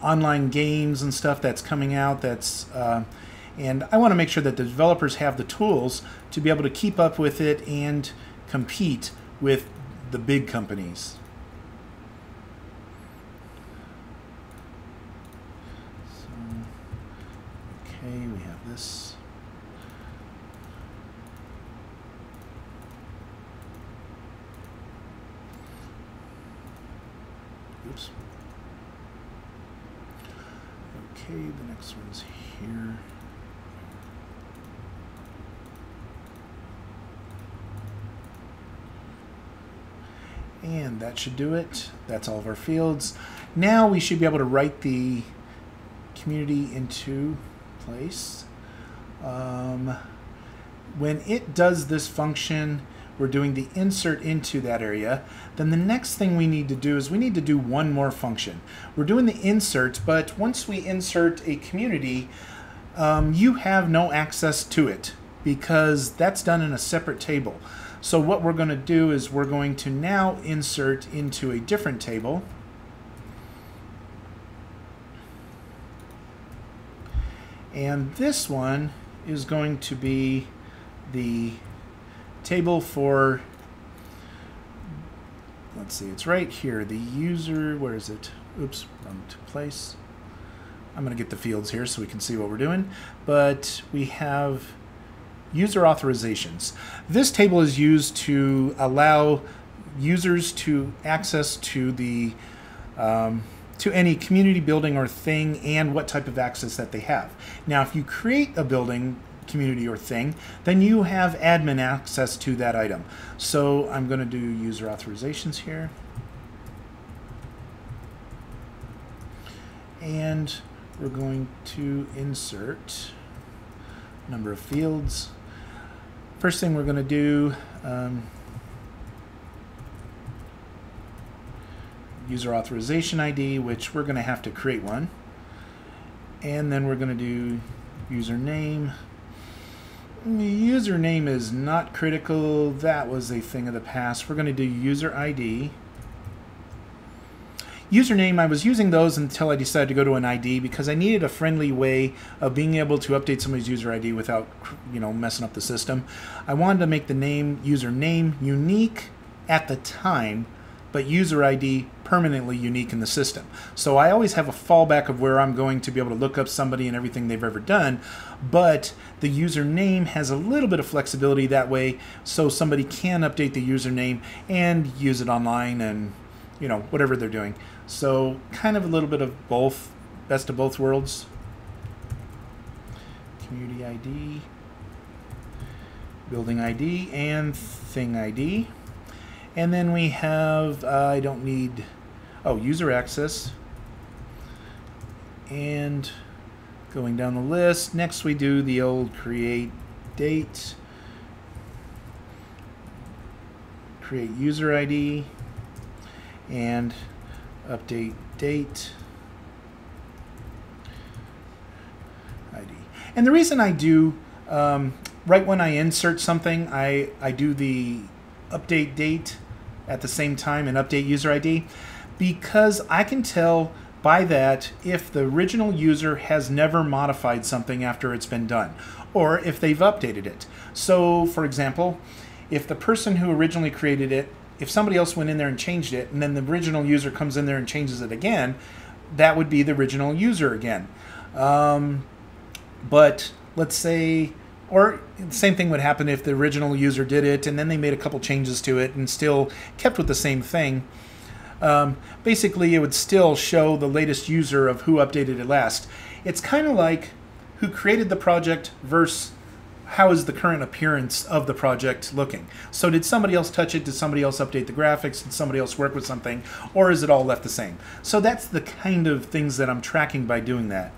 online games and stuff that's coming out. And I want to make sure that the developers have the tools to be able to keep up with it and compete with the big companies. So, okay, we have this. Oops. Okay, the next one's here. And that should do it. That's all of our fields. Now we should be able to write the community into place. When it does this function, we're doing the insert into that area, then the next thing we need to do is we need to do one more function. We're doing the insert, but once we insert a community, you have no access to it because that's done in a separate table. So what we're going to do is we're going to now insert into a different table. And this one is going to be the table for, let's see, it's right here, the user, where is it? Oops, wrong place. I'm going to get the fields here so we can see what we're doing. But we have user authorizations. This table is used to allow users to access to the to any community building or thing and what type of access that they have. Now, if you create a building, community, or thing, then you have admin access to that item. So I'm going to do user authorizations here. And we're going to insert a number of fields. First thing we're going to do, user authorization ID, which we're going to have to create one. And then we're going to do username. Username is not critical. That was a thing of the past. We're going to do user ID. Username, I was using those until I decided to go to an ID because I needed a friendly way of being able to update somebody's user ID without, messing up the system. I wanted to make the username unique at the time, but user ID permanently unique in the system. So I always have a fallback of where I'm going to be able to look up somebody and everything they've ever done, but the username has a little bit of flexibility that way, so somebody can update the username and use it online and whatever they're doing. So kind of a little bit of both, best of both worlds. Community ID, building ID, and thing ID. And then we have, I don't need, user access. And going down the list, next we do the old create date, create user ID, and update date ID. And the reason I do, right when I insert something, I do the update date at the same time and update user ID, because I can tell by that if the original user has never modified something after it's been done, or if they've updated it. So, for example, if the person who originally created it, if somebody else went in there and changed it, and then the original user comes in there and changes it again, that would be the original user again. But let's say, or the same thing would happen if the original user did it and then they made a couple changes to it and still kept with the same thing. Basically, it would still show the latest user of who updated it last. It's kind of like who created the project versus how is the current appearance of the project looking. So did somebody else touch it? Did somebody else update the graphics? Did somebody else work with something? Or is it all left the same? So that's the kind of things that I'm tracking by doing that.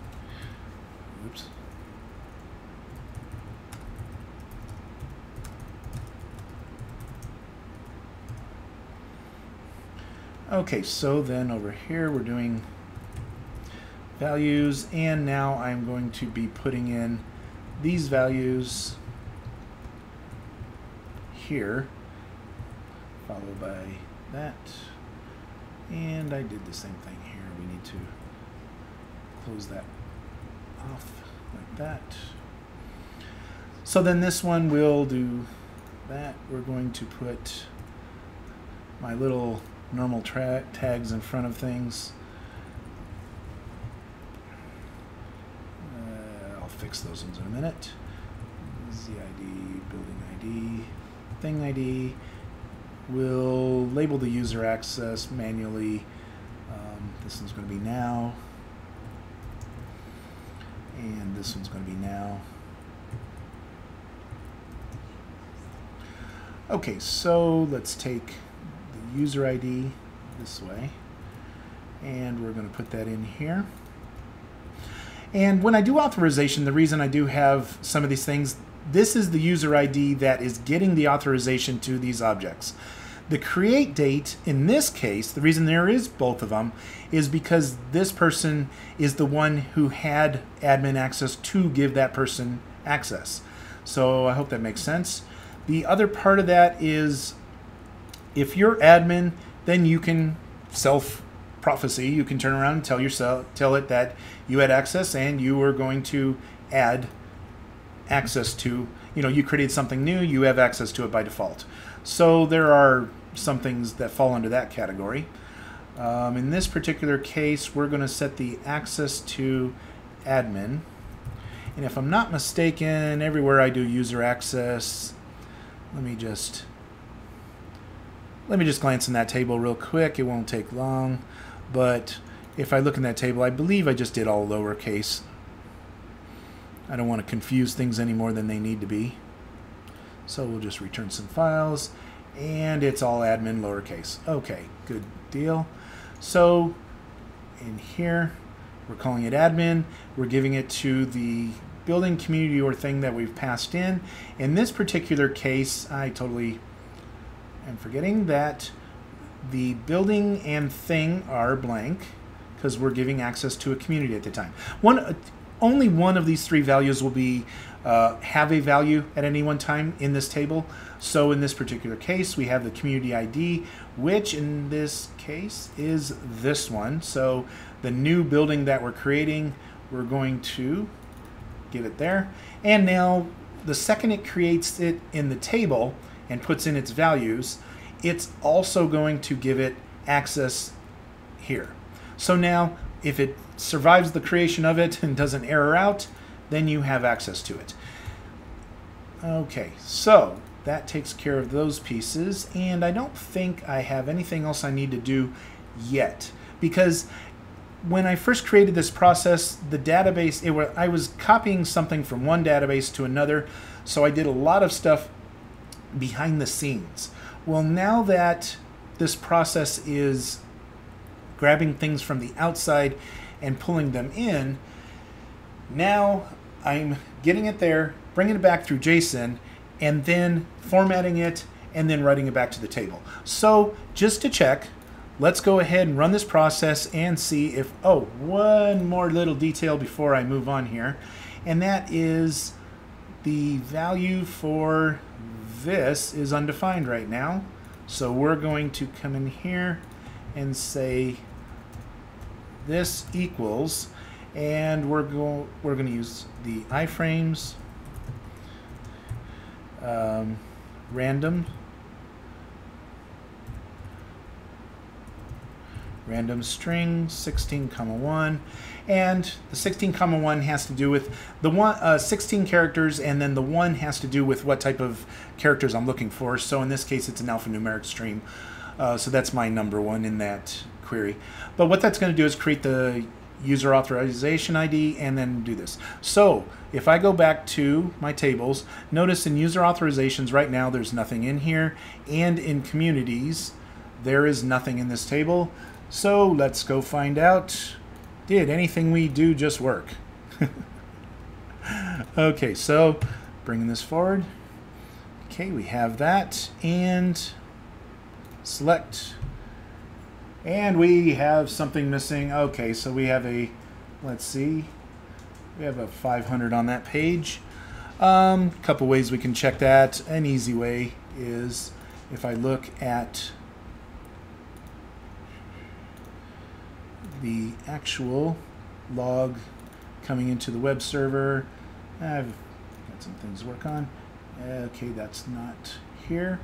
Oops. Okay, so then over here we're doing values, and now I'm going to be putting in these values here, followed by that, and I did the same thing here. We need to close that off like that. So then this one will do that. We're going to put my little normal tags in front of things. I'll fix those ones in a minute. ZID, building ID, thing ID. We'll label the user access manually. This one's going to be now. And this one's going to be now. Okay, so let's take the user ID this way, and we're going to put that in here. And when I do authorization, the reason I do have some of these things, this is the user ID that is getting the authorization to these objects. The create date, in this case, the reason there is both of them is because this person is the one who had admin access to give that person access. So I hope that makes sense. The other part of that is if you're admin, then you can self-prophecy. You can turn around and tell it that you had access and you were going to add access to, you created something new, you have access to it by default. So there are some things that fall under that category. In this particular case, we're going to set the access to admin. And if I'm not mistaken, everywhere I do user access, let me just glance in that table real quick. It won't take long. But if I look in that table, I believe I just did all lowercase. I don't want to confuse things any more than they need to be. So we'll just return some files. And it's all admin lowercase. Okay, good deal. So in here, we're calling it admin. We're giving it to the building, community, or thing that we've passed in. In this particular case, I totally am forgetting that the building and thing are blank because we're giving access to a community at the time. Only one of these three values will be have a value at any one time in this table. So in this particular case, we have the community ID, which in this case is this one. So the new building that we're creating, we're going to give it there. And now the second it creates it in the table and puts in its values, it's also going to give it access here. So now if it survives the creation of it and doesn't error out, then you have access to it. Okay, so that takes care of those pieces, and I don't think I have anything else I need to do yet, because when I first created this process, the database, I was copying something from one database to another, so I did a lot of stuff behind the scenes. Well, now that this process is grabbing things from the outside and pulling them in, now I'm getting it there, bringing it back through JSON, and then formatting it, and then writing it back to the table. So just to check, let's go ahead and run this process and see if, one more little detail before I move on here, and that is the value for this is undefined right now. So we're going to come in here and say this equals, and we're going to use the iframes, random string 16,1, and the 16,1 has to do with the 16 characters, and then the 1 has to do with what type of characters I'm looking for. So in this case, it's an alphanumeric string. So that's my number 1 in that query. But what that's going to do is create the user authorization ID and then do this. So if I go back to my tables, notice in user authorizations right now there's nothing in here, and in communities there is nothing in this table. So let's go find out, did anything we do just work? Okay, so bringing this forward. Okay, we have that, and select, and we have something missing. Okay, so we have a, let's see, we have a 500 on that page. Couple ways we can check that. An easy way is if I look at the actual log coming into the web server. I've got some things to work on. Okay, that's not here.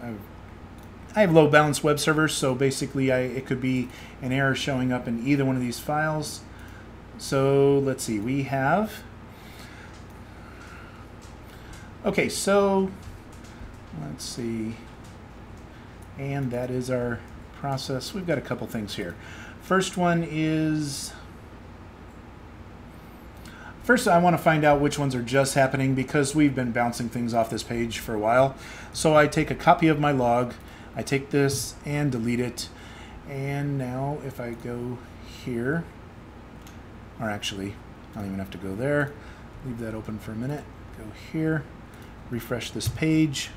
I have load balanced web servers, so basically it could be an error showing up in either one of these files. So let's see, we have, okay, so let's see, and that is our process. We've got a couple things here. First one is, first I want to find out which ones are just happening because we've been bouncing things off this page for a while. So I take a copy of my log, I take this and delete it, and now if I go here, or actually I don't even have to go there, leave that open for a minute. Go here, refresh this page,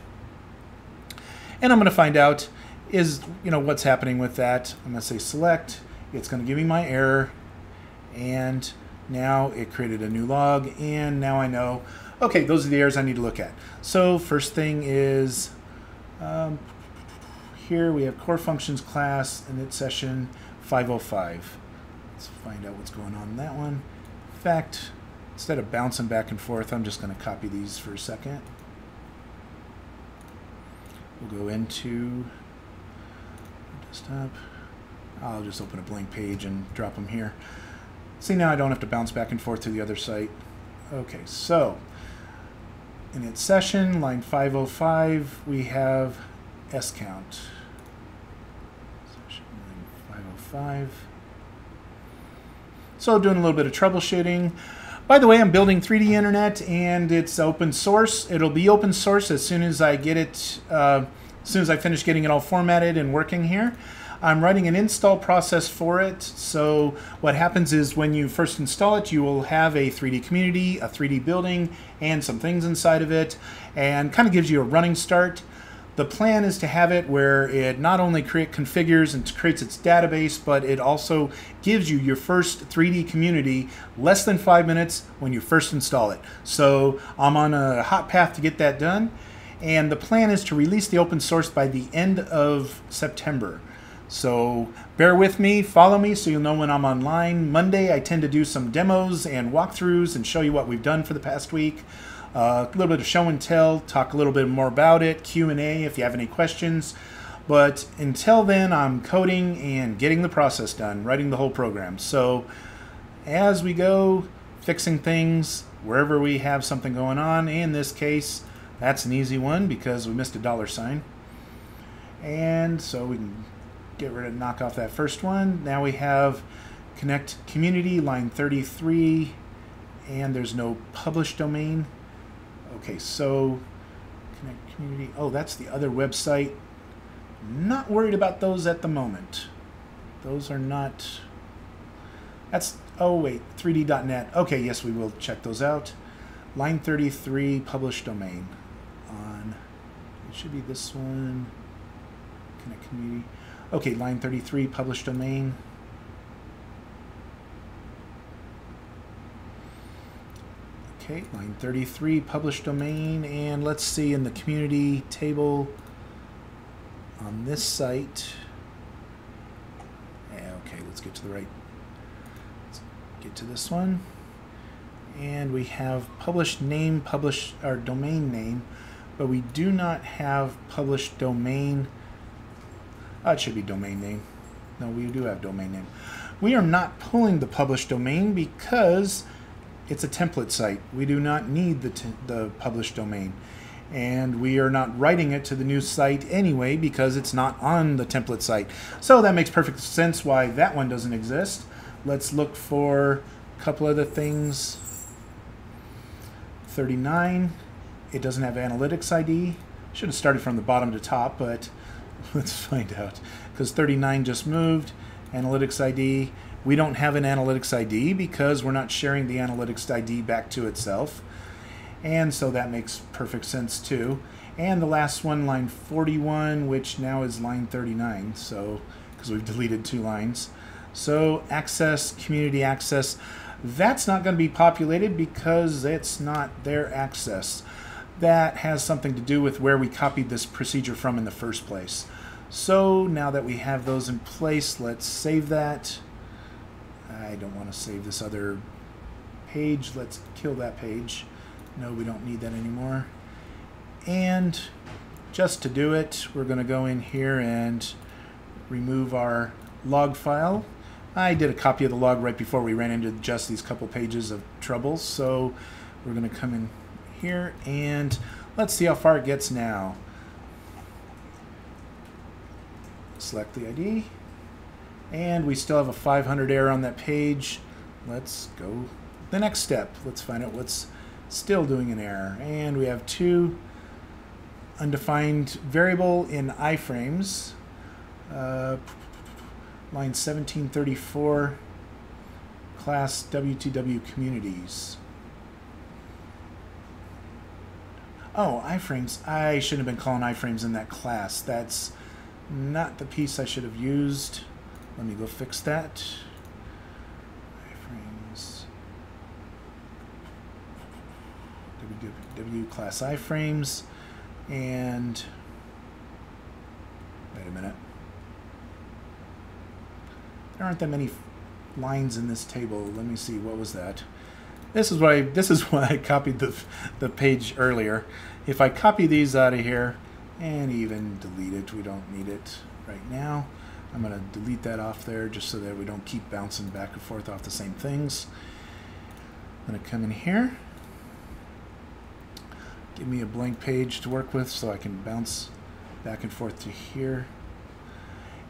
and I'm going to find out what's happening with that. I'm going to say select. It's going to give me my error, and now it created a new log, and now I know, okay, those are the errors I need to look at. So first thing is here we have core functions class init session 505. Let's find out what's going on in that one. In fact, instead of bouncing back and forth, I'm just going to copy these for a second. We'll go into desktop. I'll just open a blank page and drop them here. See, now I don't have to bounce back and forth to the other site. Okay, so init session, line 505, we have scount. Session line 505. So doing a little bit of troubleshooting. By the way, I'm building 3D Internet, and it's open source. It'll be open source as soon as I get it, as soon as I finish getting it all formatted and working here. I'm writing an install process for it. So what happens is when you first install it, you will have a 3D community, a 3D building, and some things inside of it, and kind of gives you a running start. The plan is to have it where it not only configures and creates its database, but it also gives you your first 3D community less than 5 minutes when you first install it. So I'm on a hot path to get that done, and the plan is to release the open source by the end of September. So bear with me, follow me so you'll know when I'm online. Monday I tend to do some demos and walkthroughs and show you what we've done for the past week. A little bit of show and tell, talk a little bit more about it, Q&A if you have any questions. But until then, I'm coding and getting the process done, writing the whole program. So as we go, fixing things wherever we have something going on. In this case, that's an easy one because we missed a $sign. And so we can knock off that first one. Now we have connect community, line 33, and there's no publish domain. Okay, so connect community. Oh, that's the other website. Not worried about those at the moment. Those are not. That's, oh wait, 3d.net. Okay, yes, we will check those out. Line 33, publish domain. On, it should be this one. Connect community. Okay, line 33, publish domain. Okay, line 33, publish domain, and let's see in the community table on this site. Okay, let's get to the right. Let's get to this one, and we have published name, publish our domain name, but we do not have published domain. Oh, it should be domain name. No, we do have domain name. We are not pulling the published domain because it's a template site. We do not need the published domain. And we are not writing it to the new site anyway because it's not on the template site. So that makes perfect sense why that one doesn't exist. Let's look for a couple other things. 39, it doesn't have analytics ID. Should have started from the bottom to top, but let's find out. Because 39 just moved, analytics ID. We don't have an analytics ID because we're not sharing the analytics ID back to itself. And so that makes perfect sense too. And the last one, line 41, which now is line 39, so because we've deleted 2 lines. So access, community access, that's not going to be populated because it's not their access. That has something to do with where we copied this procedure from in the first place. So now that we have those in place, let's save that. I don't want to save this other page. Let's kill that page. No, we don't need that anymore. And just to do it, we're going to go in here and remove our log file. I did a copy of the log right before we ran into just these couple pages of trouble, so we're going to come in here and let's see how far it gets now. Select the ID, and we still have a 500 error on that page. Let's go the next step. Let's find out what's still doing an error. And we have 2 undefined variable in iframes. Line 1734, class WTW communities. Oh, iframes. I shouldn't have been calling iframes in that class. That's not the piece I should have used. Let me go fix that. Iframes. www class iframes. And wait a minute. There aren't that many lines in this table. Let me see. What was that? This is why I copied the page earlier. If I copy these out of here and even delete it, we don't need it right now. I'm going to delete that off there just so that we don't keep bouncing back and forth off the same things. I'm going to come in here. Give me a blank page to work with so I can bounce back and forth to here.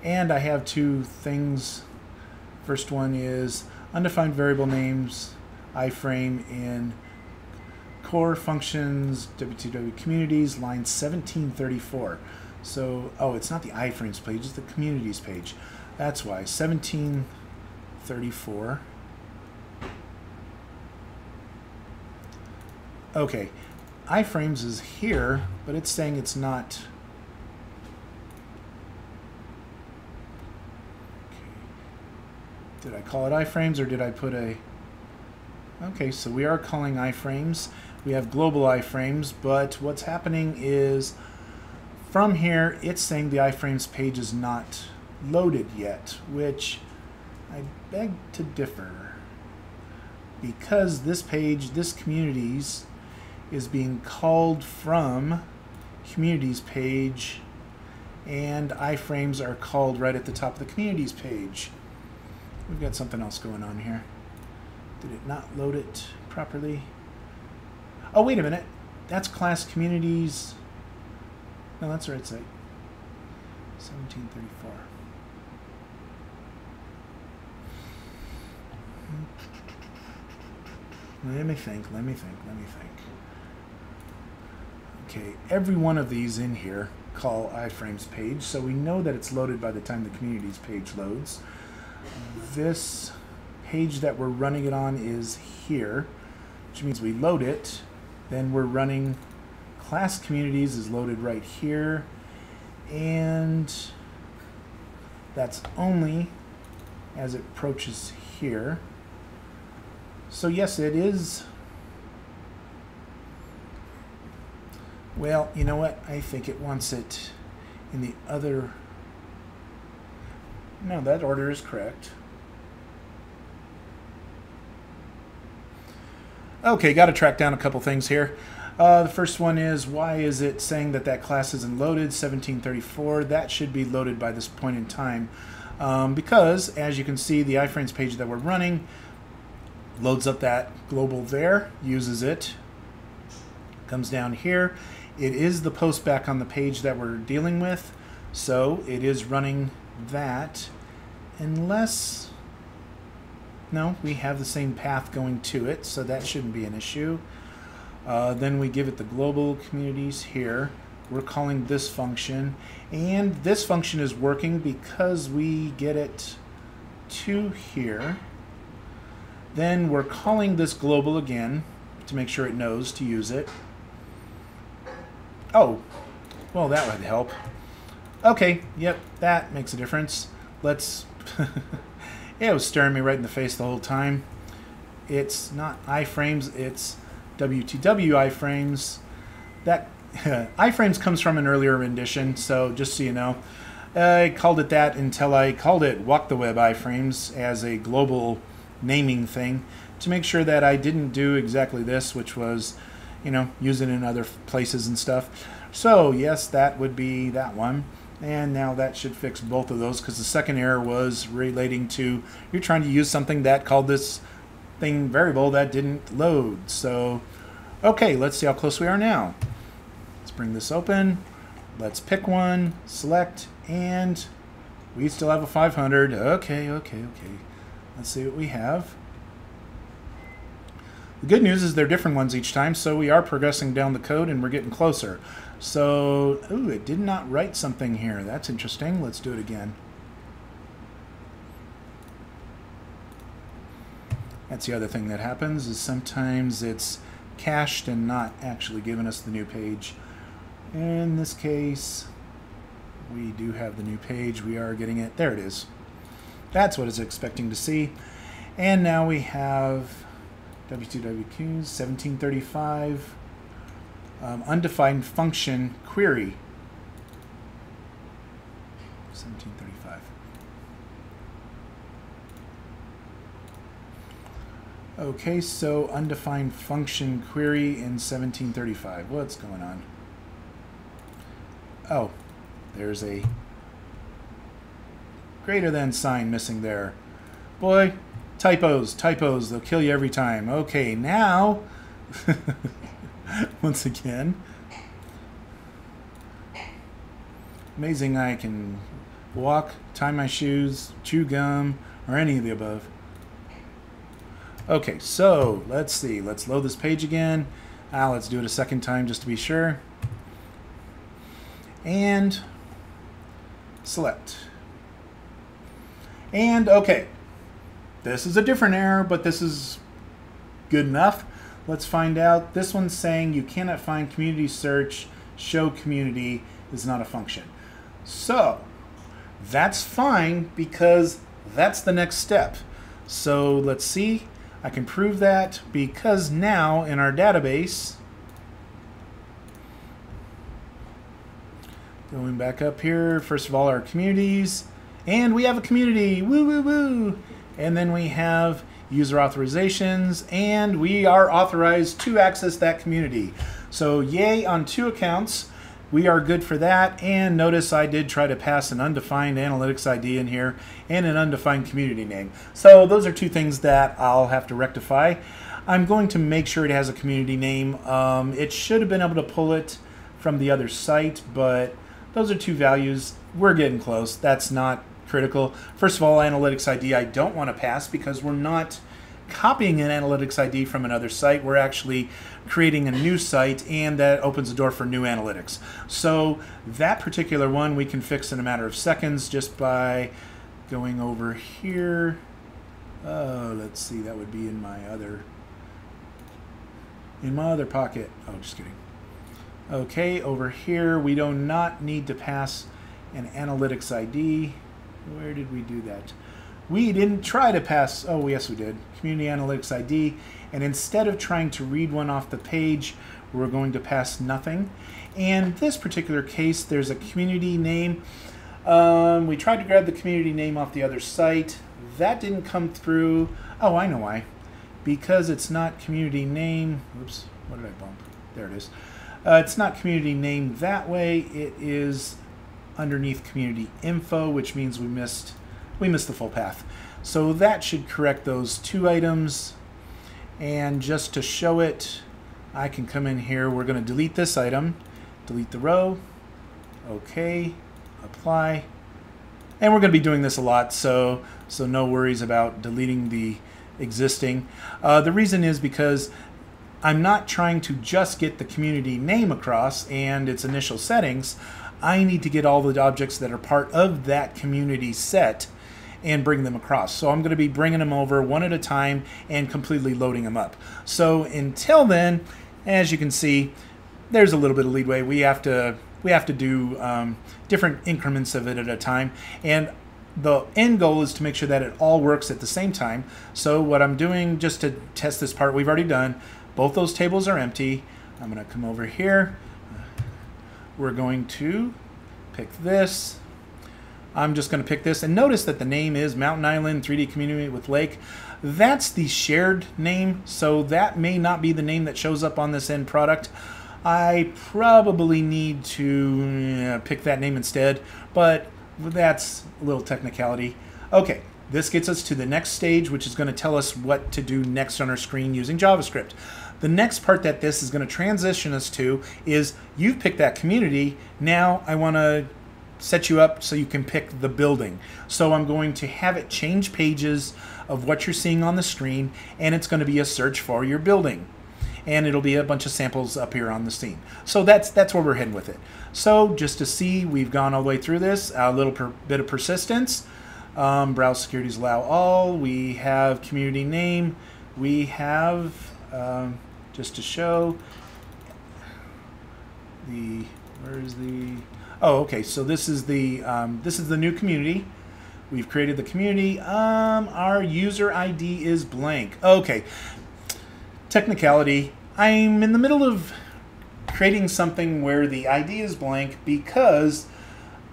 And I have two things. First one is undefined variable names, iframe in core functions, WTW communities, line 1734. So, oh, it's not the iframes page, it's the communities page. That's why, 1734. Okay, iframes is here, but it's saying it's not. Did I call it iframes or did I put a... Okay, so we are calling iframes. We have global iframes, but what's happening is from here, it's saying the iframes page is not loaded yet, which I beg to differ. Because this page, this communities, is being called from communities page, and iframes are called right at the top of the communities page. We've got something else going on here. Did it not load it properly? Oh, wait a minute. That's class communities. No, that's the right site. 1734. Let me think. Okay, every one of these in here call iframes page, so we know that it's loaded by the time the communities page loads. This page that we're running it on is here, which means we load it, then we're running class communities is loaded right here, and that's only as it approaches here. So yes, it is. Well, you know what? I think it wants it in the other. No, that order is correct. Okay, got to track down a couple things here. The first one is, why is it saying that that class isn't loaded, 1734? That should be loaded by this point in time. Because, as you can see, the iframes page that we're running loads up that global there, uses it, comes down here. It is the post back on the page that we're dealing with, so it is running that, unless, no, we have the same path going to it, so that shouldn't be an issue. Then we give it the global communities here. We're calling this function, and this function is working because we get it to here. Then we're calling this global again to make sure it knows to use it. Oh, well, that would help. Okay, yep, that makes a difference. Let's... Yeah, it was staring me right in the face the whole time. It's not iframes, it's WTW iframes. That iframes comes from an earlier rendition, so just so you know. I called it that until I called it WalkTheWeb iframes as a global naming thing to make sure that I didn't do exactly this, which was, you know, use it in other places and stuff. So yes, that would be that one. And now that should fix both of those, because the second error was relating to you're trying to use something that called this thing variable that didn't load. So, okay, let's see how close we are now. Let's bring this open. Let's pick one, select, and we still have a 500. Okay. Let's see what we have. The good news is they're different ones each time, so we are progressing down the code and we're getting closer. So, ooh, it did not write something here. That's interesting. Let's do it again. That's the other thing that happens, is sometimes it's cached and not actually giving us the new page. In this case, we do have the new page. We are getting it. There it is. That's what it's expecting to see. And now we have W2WQs, 1735, undefined function query. 1735. Okay, so undefined function query in 1735. What's going on? Oh, there's a greater than sign missing there. Boy, typos, they'll kill you every time. Okay, now, once again, amazing I can walk, tie my shoes, chew gum, or any of the above. Okay, so let's see. Let's load this page again. Let's do it a second time just to be sure. And select. And okay, this is a different error, but this is good enough. Let's find out. This one's saying you cannot find community search, show community is not a function. So that's fine because that's the next step. So let's see. I can prove that because now in our database, going back up here, first of all, our communities, and we have a community, woo, woo, woo. And then we have user authorizations, and we are authorized to access that community. So yay on 2 accounts. We are good for that. And notice I did try to pass an undefined analytics ID in here and an undefined community name. So those are 2 things that I'll have to rectify. I'm going to make sure it has a community name. It should have been able to pull it from the other site, but those are 2 values. We're getting close. That's not critical. First of all, analytics ID I don't want to pass because we're not copying an analytics ID from another site. We're actually creating a new site, and that opens the door for new analytics. So that particular one we can fix in a matter of seconds just by going over here. Let's see, that would be in my other pocket. Oh, just kidding. Okay, over here we do not need to pass an analytics ID. Where did we do that? We didn't try to pass, oh yes we did, community analytics ID, and instead of trying to read one off the page, we're going to pass nothing. And this particular case, there's a community name. We tried to grab the community name off the other site. That didn't come through. Oh, I know why. Because it's not community name. Oops, what did I bump? There it is. It's not community name that way. It is underneath community info, which means we missed the full path. So that should correct those 2 items. And just to show it, I can come in here. We're going to delete this item, delete the row. Okay, apply. And we're going to be doing this a lot, so no worries about deleting the existing. The reason is because I'm not trying to just get the community name across and its initial settings. I need to get all the objects that are part of that community set and bring them across. So I'm going to be bringing them over one at a time and completely loading them up. So until then, as you can see, there's a little bit of leeway. We have to do different increments of it at a time, and the end goal is to make sure that it all works at the same time. So what I'm doing, just to test this part we've already done, both those tables are empty. I'm going to come over here. We're going to pick this. I'm just going to pick this, and notice that the name is Mountain Island 3D Community with Lake. That's the shared name, so that may not be the name that shows up on this end product. I probably need to pick that name instead, but that's a little technicality. Okay, this gets us to the next stage, which is going to tell us what to do next on our screen using JavaScript. The next part that this is going to transition us to is you've picked that community. Now I want to set you up so you can pick the building. So I'm going to have it change pages of what you're seeing on the screen, and it's going to be a search for your building. And it'll be a bunch of samples up here on the scene. So that's where we're heading with it. So just to see, we've gone all the way through this, a little bit of persistence. Browse securities allow all. We have community name. We have just to show the, where is the, oh, okay, so this is the new community. We've created the community. Our user ID is blank. Okay, technicality. I'm in the middle of creating something where the ID is blank because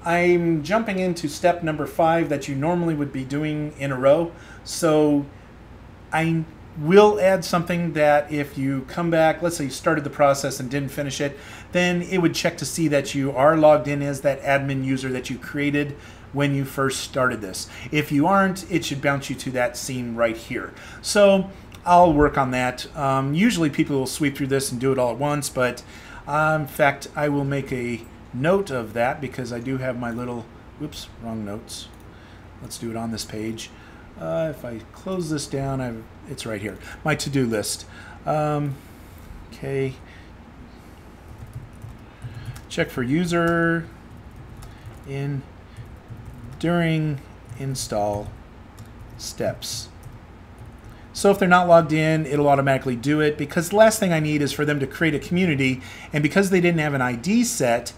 I'm jumping into step number 5 that you normally would be doing in a row. So I will add something that if you come back, let's say you started the process and didn't finish it, then it would check to see that you are logged in as that admin user that you created when you first started this. If you aren't, it should bounce you to that scene right here. So I'll work on that. Usually people will sweep through this and do it all at once, but in fact, I will make a note of that because I do have my little, whoops, wrong notes. Let's do it on this page. If I close this down, it's right here. My to-do list. Okay. Check for user in during install steps. So if they're not logged in, it'll automatically do it because the last thing I need is for them to create a community, and because they didn't have an ID set,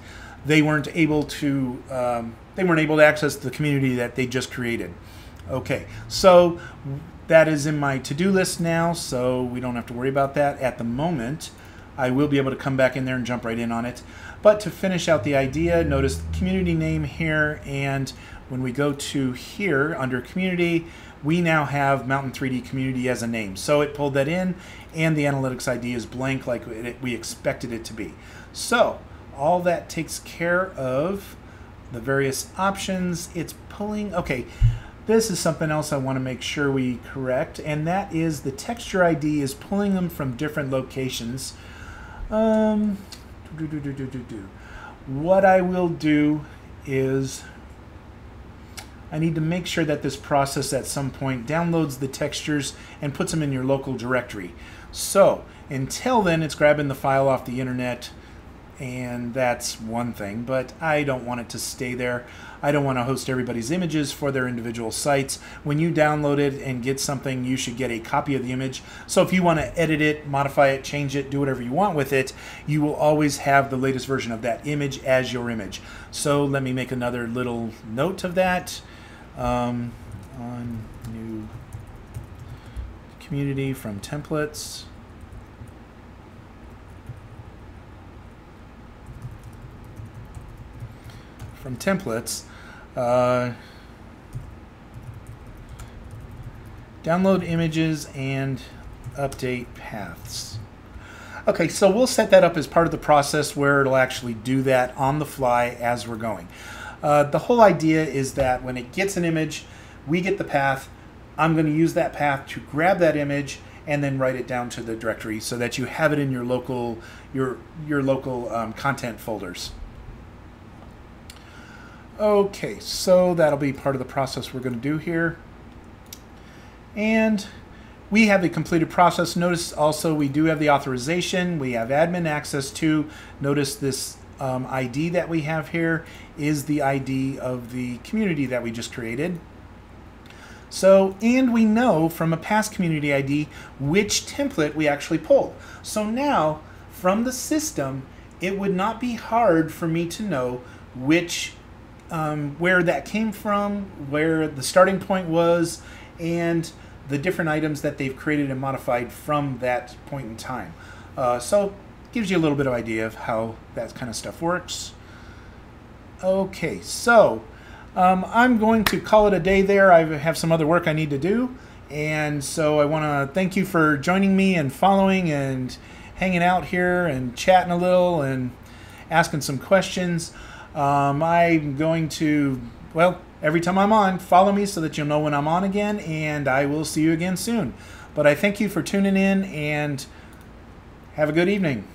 they weren't able to access the community that they just created. Okay, so that is in my to-do list now, so we don't have to worry about that at the moment. I will be able to come back in there and jump right in on it. But to finish out the idea, notice the community name here, and when we go to here under community, we now have Mountain 3D Community as a name. So it pulled that in, and the analytics ID is blank like we expected it to be. So all that takes care of the various options. It's pulling, okay, this is something else I want to make sure we correct, and that is the texture ID is pulling them from different locations. What I will do is I need to make sure that this process at some point downloads the textures and puts them in your local directory. So until then, it's grabbing the file off the internet, and that's one thing, but I don't want it to stay there. I don't want to host everybody's images for their individual sites. When you download it and get something, you should get a copy of the image. So if you want to edit it, modify it, change it, do whatever you want with it, you will always have the latest version of that image as your image. So let me make another little note of that. On new community from templates. From templates, download images and update paths. Okay, so we'll set that up as part of the process where it'll actually do that on the fly as we're going. The whole idea is that when it gets an image, we get the path. I'm going to use that path to grab that image and then write it down to the directory so that you have it in your local content folders. Okay, so that'll be part of the process we're going to do here. And we have a completed process. Notice also we do have the authorization. We have admin access to. Notice this ID that we have here is the ID of the community that we just created. So, and we know from a past community ID which template we actually pulled. So now, from the system, it would not be hard for me to know which, where that came from, where the starting point was, and the different items that they've created and modified from that point in time. So gives you a little bit of idea of how that kind of stuff works. Okay, so I'm going to call it a day there. I have some other work I need to do, and so I want to thank you for joining me and following and hanging out here and chatting a little and asking some questions. I'm going to, well, every time I'm on, follow me so that you'll know when I'm on again, and I will see you again soon. But I thank you for tuning in, and have a good evening.